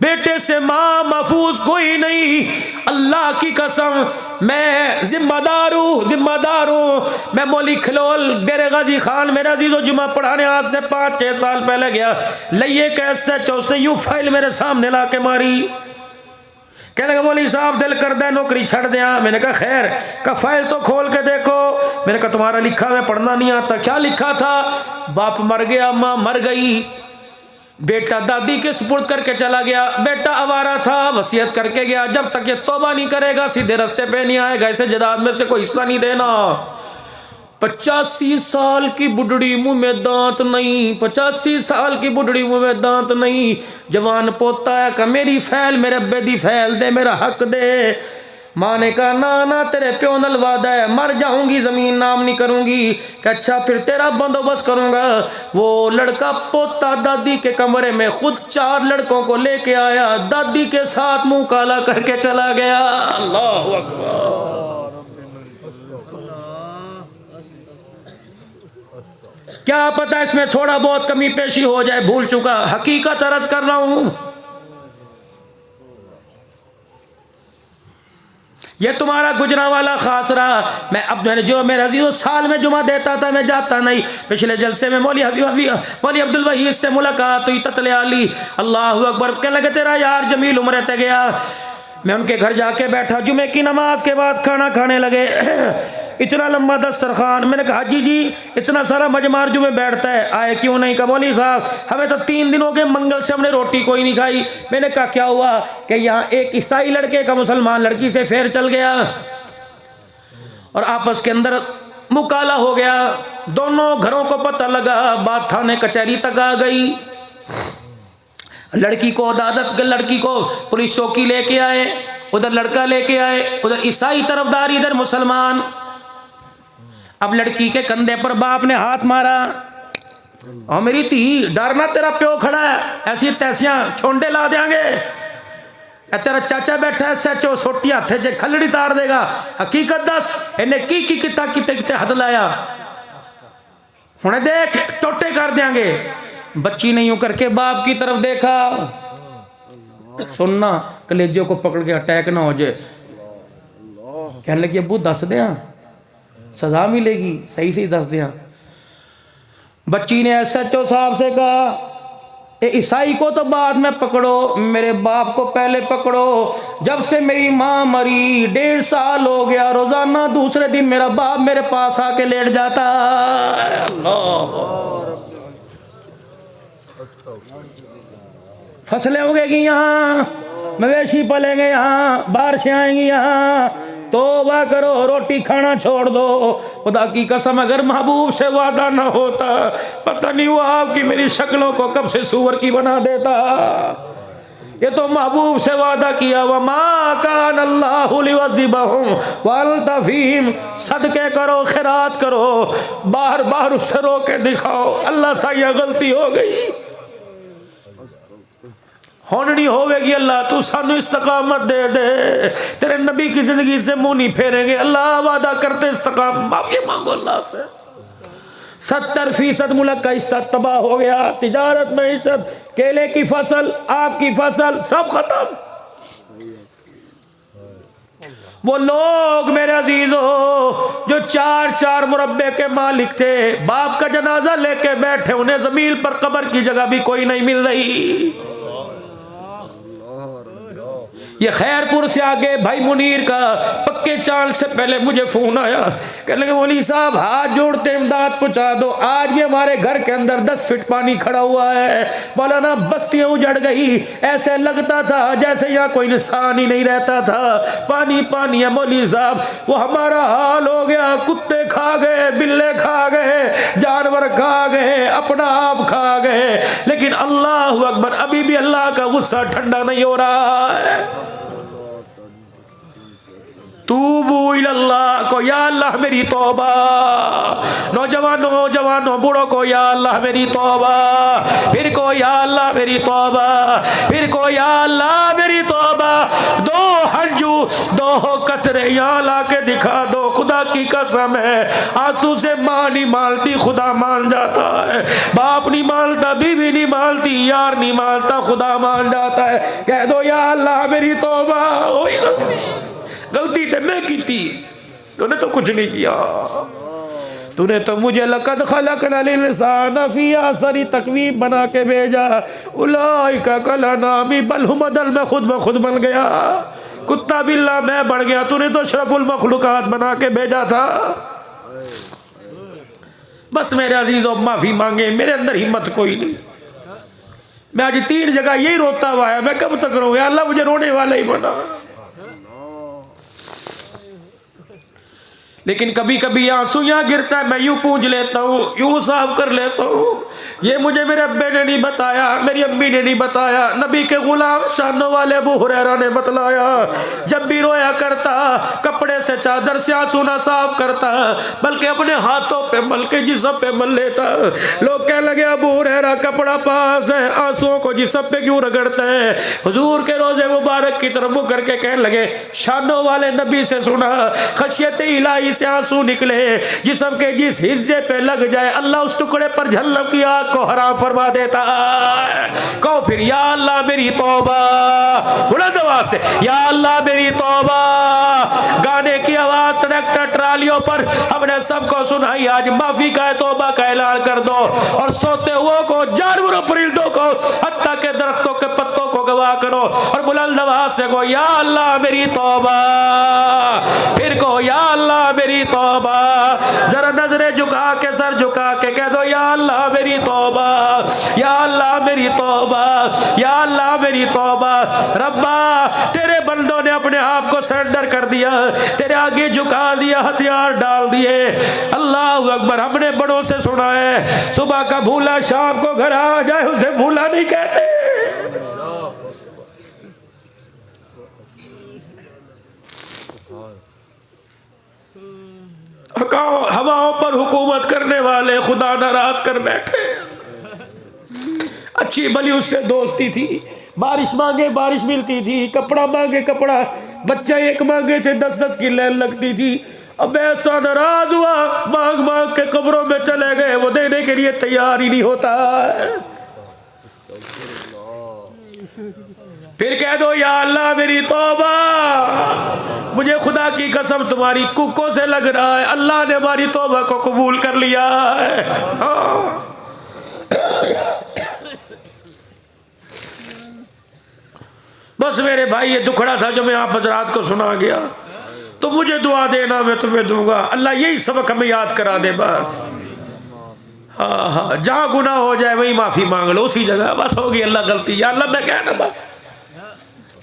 बेटे से माँ महफूज कोई नहीं। अल्लाह की कसम मैं जिम्मेदार हूँ। मैं मौली खलोल डेरे गाजी खान मेरा अजीज़ो जुमा पढ़ाने आज से 5-6 साल पहले गया, लइए कैसे उसने यूं फाइल मेरे सामने ला के मारी, कहने लगा मौली साहब दिल कर दे नौकरी छड़ दिया। मैंने कहा खैर, का फाइल तो खोल के देखो। मैंने कहा तुम्हारा लिखा मैं पढ़ना नहीं आता। क्या लिखा था? बाप मर गया, माँ मर गई, बेटा दादी के सुपुर्द करके चला गया, बेटा आवारा था वसीयत करके गया, जब तक ये तौबा नहीं करेगा सीधे रास्ते पे नहीं आएगा, इसे जदाद में से कोई हिस्सा नहीं देना। 85 साल की बुढ़ड़ी मुंह में दांत नहीं, 85 साल की बुढ़ड़ी मुंह में दांत नहीं, जवान पोता है का मेरी फैल मेरे अब्बे दी फैल दे, मेरा हक दे। माँ ने कहा ना ना तेरे प्यो नल वादा है, मर जाऊंगी जमीन नाम नहीं करूंगी। कि अच्छा फिर तेरा बंदोबस्त करूंगा। वो लड़का पोता दादी के कमरे में खुद 4 लड़कों को लेके आया, दादी के साथ मुंह काला करके चला गया। अल्लाह अकबर। क्या पता इसमें थोड़ा बहुत कमी पेशी हो जाए, भूल चुका, हकीकत अर्ज कर रहा हूं। ये तुम्हारा गुजरा वाला खास रहा। मैं अब मैंने जो मेरा अजीज़ो साल में जुमा देता था, मैं जाता नहीं। पिछले जलसे में मौली अब्दुल वहीद से मुलाकात हुई, ततले आली, अल्लाह अकबर, कहने लगे तेरा यार जमील उम्र ते गया। मैं उनके घर जाके बैठा, जुमे की नमाज के बाद खाना खाने लगे। इतना लंबा दस्तरखान। मैंने कहा हाजी जी इतना सारा मजमार जुमे बैठता है, आए क्यों नहीं? कहा मौली साहब हमें तो 3 दिन हो गए मंगल से हमने रोटी कोई नहीं खाई। मैंने कहा क्या हुआ? कि यहाँ एक ईसाई लड़के का मुसलमान लड़की से फेर चल गया और आपस के अंदर मुकाला हो गया। दोनों घरों को पता लगा, बात थाने कचहरी तक आ गई। लड़की को अदालत, लड़की को पुलिस चौकी लेके आए, उधर लड़का लेके आए, उधर ईसाई तरफदार, इधर मुसलमान। अब लड़की के कंधे पर बाप ने हाथ मारा, और मेरी धी डरना तेरा प्यो खड़ा है, ऐसी तैसियां छोंडे ला देंगे, तेरा चाचा बैठा है सचो सोटी हाथ च खलड़ी तार देगा। हकीकत दस इन्हें की किता किते किते हाथ लाया, हुणे देख टोटे कर देंगे। बच्ची ने यूं करके बाप की तरफ देखा, सुनना कलेजे को पकड़ के अटैक ना हो जाए। कहने लगी अब्बू दस दिया सजा मिलेगी, सही सही दस दिया। बच्ची ने SHO साहब से कहा ए ईसाई को तो बाद में पकड़ो, मेरे बाप को पहले पकड़ो। जब से मेरी माँ मरी 1.5 साल हो गया, रोजाना दूसरे दिन मेरा बाप मेरे पास आके लेट जाता। फसलें उगेगी यहाँ, मवेशी पलेंगे यहाँ, बारिशें आएंगी यहाँ, तौबा करो, रोटी खाना छोड़ दो। खुदा की कसम अगर महबूब से वादा ना होता, पता नहीं वो आपकी मेरी शक्लों को कब से सूअर की बना देता। ये तो महबूब से वादा किया, वमा कान अल्लाहु लियुअज़्ज़िबहुम व अंत फ़ीहिम। सदके करो, खैरात करो, बार बार उसे रो के दिखाओ, अल्लाह सा यह गलती हो गई, होनी होवेगी, अल्लाह तू सानू इस्तकामत दे दे। तेरे नबी की जिंदगी से मुंह नहीं फेरेंगे, अल्लाह वादा करते इस्तकामत, माफी मांगो अल्लाह से। 70% मुल्क का हिस्सा तबाह हो गया, तिजारत में हिस्सा, केले की फसल, आपकी फसल सब खत्म। वो लोग मेरे अजीजों जो 4-4 मुरब्बे के मालिक थे, बाप का जनाजा लेके बैठे, उन्हें जमीन पर कब्र की जगह भी कोई नहीं मिल रही। ये खैरपुर से आगे भाई मुनीर का पक्के चाल से पहले मुझे फोन आया, कहने लगे मौलवी साहब हाथ जोड़ते इमदाद पहुंचा दो। आज भी हमारे घर के अंदर 10 फीट पानी खड़ा हुआ है। बोला ना बस्तियां उजड़ गई, ऐसे लगता था जैसे यहाँ कोई इंसान ही नहीं रहता था, पानी पानी है। मौलवी साहब वो हमारा हाल हो गया, कुत्ते खा गए, बिल्ले खा गए, जानवर खा गए, अपना आप खा गए, लेकिन अल्लाह अकबर, अभी भी अल्लाह का गुस्सा ठंडा नहीं हो रहा है। तूबू इल्लल्लाह को, या अल्लाह मेरी तौबा। नौजवानों बूढ़ों को, या अल्लाह मेरी तौबा। फिर को, या अल्लाह मेरी तौबा। फिर को, या अल्लाह मेरी तौबा। 2 हंजू 2 कतरे यहाँ ला के दिखा दो, खुदा की कसम है आंसू से माँ नहीं मानती, खुदा मान जाता है। बाप नहीं मानता, बीवी नहीं मानती, यार नहीं मानता, खुदा मान जाता है। कह दो या अल्लाह मेरी तौबा। गलती तो मैं की थी, तूने तो कुछ नहीं किया, तूने तो मुझे लक़द ख़लक़नल इंसान फ़ी अहसनि तक़वीम बना के भेजा। उलाइका कल अनामी बल हुम अदल, मैं खुद बन गया, कुत्ता बिल्ला मैं बढ़ गया, तूने तो अशरफुल मखलूक़ात बना के भेजा था। बस मेरे अजीज़ों माफ़ी मांगे, मेरे अंदर हिम्मत कोई नहीं। मैं आज 3 जगह यही रोता हुआ है, मैं कब तक रहूँ, या अल्लाह मुझे रोने वाला ही बना। लेकिन कभी कभी आंसू यहाँ गिरता है, मैं यूं पूंछ लेता हूँ, यूं साफ कर लेता हूँ। ये मुझे मेरे अब्बे ने नहीं बताया, मेरी अम्मी ने नहीं बताया, नबी के गुलाम शानों वाले अबू हुरैरा ने बतलाया। जब भी रोया करता कपड़े से, चादर से आंसू ना साफ करता, बल्कि अपने हाथों पे मल के जिस्म पे मल लेता। लोग कहने लगे अबू हुरैरा कपड़ा पास है, आंसुओं को जिस्म पे क्यों रगड़ता है? हुजूर के रोजे मुबारक की तरफ मुँह करके कहने लगे शानों वाले नबी से सुना, खशियत इलाही से आंसू निकले, जिस्म के जिस हिस्से पे लग जाए अल्लाह उस टुकड़े पर झल्लम की आग को हराम फरमा देता है। कहो फिर या अल्लाह मेरी तौबा, बुलंद आवाज से या अल्लाह मेरी तौबा। गाने की आवाज ट्रैक्टर ट्रालियों पर हमने सबको सुनाई, आज माफी का तौबा का ऐलान कर दो, और सोते हुए को, जानवरों परिंदों को, हत्ता के दरख्तों के पत्तों को गवाह करो, और बुलंद आवाज से को या अल्लाह मेरी तौबा। फिर को या अल्लाह मेरी तौबा। जरा नजरें झुका के, सर झुका के कह दो या अल्लाह मेरी तौबा, या अल्लाह मेरी तौबा, या अल्लाह मेरी तौबा। रब्बा तेरे बंदों ने अपने आप को सरेंडर कर दिया, तेरे आगे झुका दिया, हथियार डाल दिए। अल्लाह अकबर। हमने बड़ों से सुना है सुबह का भूला शाम को घर आ जाए उसे भूला नहीं कहते। हवाओं पर हुकूमत करने वाले खुदा नाराज कर बैठे। अच्छी भली उससे दोस्ती थी, बारिश मांगे बारिश मिलती थी, कपड़ा मांगे कपड़ा, बच्चा एक मांगे थे 10-10 की लाइन लगती थी। अब ऐसा नाराज हुआ, मांग मांग के कब्रों में चले गए, वो देने के लिए तैयार ही नहीं होता। फिर कह दो या अल्लाह मेरी तौबा। मुझे खुदा की कसम तुम्हारी कुकों से लग रहा है अल्लाह ने हमारी तौबा को कबूल कर लिया है। हाँ। बस मेरे भाई ये दुखड़ा था जो मैं आप हजरात को सुना गया, तो मुझे दुआ देना, मैं तुम्हें दूंगा। अल्लाह यही सबक हमें याद करा दे बस। हाँ हाँ, जहाँ गुनाह हो जाए वही माफी मांग लो, उसी जगह बस होगी अल्लाह गलती, या अल्लाह मैं कहना बस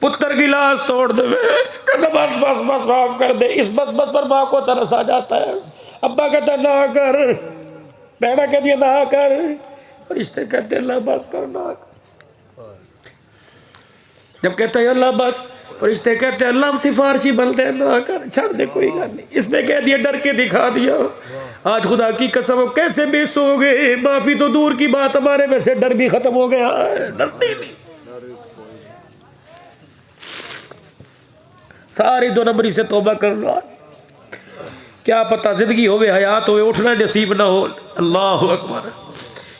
पुत्र की लाश तोड़ दे, कहता बस बस बस माफ कर दे। इस बस बस पर माँ को तरस आ जाता है। अब्बा कहता ना कर, बहना कहती है ना कर, रिश्ते कहते अल्लाह बस कर ना कर। जब कहते हैं अल्लाह बस, फरिश्ते कहते हैं अल्लाह हम सिफारशी बनते हैं ना कर, छोड़ दे कोई गल नहीं। इसने कह दिया, डर के दिखा दिया। आज खुदा की कसम कैसे बेसोगे, माफी तो दूर की बात, हमारे में से डर भी खत्म हो गया, डरते नहीं। सारी 2 नंबरी से तौबा कर लो। क्या पता जिंदगी होवे, हयात होवे, उठना नसीब ना हो। अल्लाह अकबर।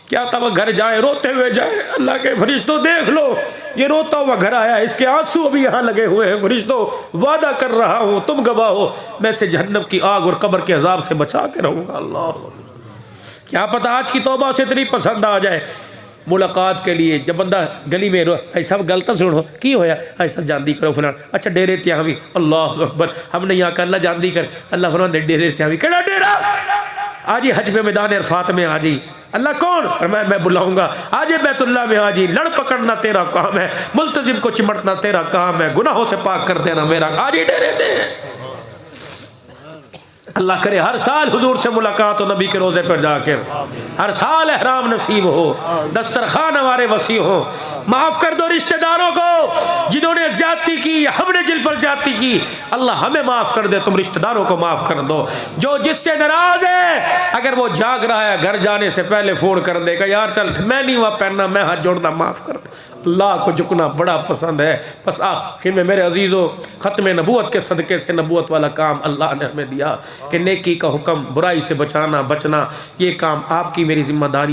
क्या था वह घर जाए, रोते हुए जाए। अल्लाह के फरिश्तों देख लो, ये रोता हुआ घर आया, इसके आंसू अभी यहाँ लगे हुए हैं। फरिश्तों वादा कर रहा हूँ, तुम गवाह हो, मैं से जहन्नम की आग और कब्र के अजाब से बचा के रहूँगा। अल्लाह, क्या पता आज की तौबा से इतनी पसंद आ जाए। मुलाकात के लिए जब बंदा गली में ऐसा गलत सुनो की होया, ऐसा जानदी करो फलान, अच्छा डेरे त्या भी, अल्लाह अकबर, हमने यहाँ कर अल्लाह जानदी कर, अल्लाह फलान डेरे त्या भी, केड़ा डेरा आज हज पे मैदान अरफात में आजी। अल्लाह कौन, और मैं बुलाऊंगा। आज बैतुल्लाह में आजी, लड़ पकड़ना तेरा काम है, मुल्तजिम को चिमटना तेरा काम है, गुनाहों से पाक कर देना मेरा। आज डेरे दे। अल्लाह करे हर साल हुजूर से मुलाकात हो, नबी के रोज़े पर जाकर, हर साल एहराम नसीब हो, दस्तरखान हमारे वसी हो। माफ़ कर दो रिश्तेदारों को जिन्होंने ज्यादती की, हमने जिन पर ज्यादती की, अल्लाह हमें माफ़ कर दे, तुम रिश्तेदारों को माफ़ कर दो। जो जिससे नाराज़ है, अगर वो जाग रहा है, घर जाने से पहले फ़ोन कर देगा, यार चल मैं नहीं वहाँ पहनना, मैं हाथ जोड़ना, माफ़ कर दे। अल्लाह को झुकना बड़ा पसंद है। बस आखिर में मेरे अजीज़ों, ख़त्म नबूवत के सदक़े से नबूवत वाला काम अल्लाह ने हमें दिया कि नेकी का हुक्म, बुराई से बचना, ये काम आपकी मेरी जिम्मेदारी।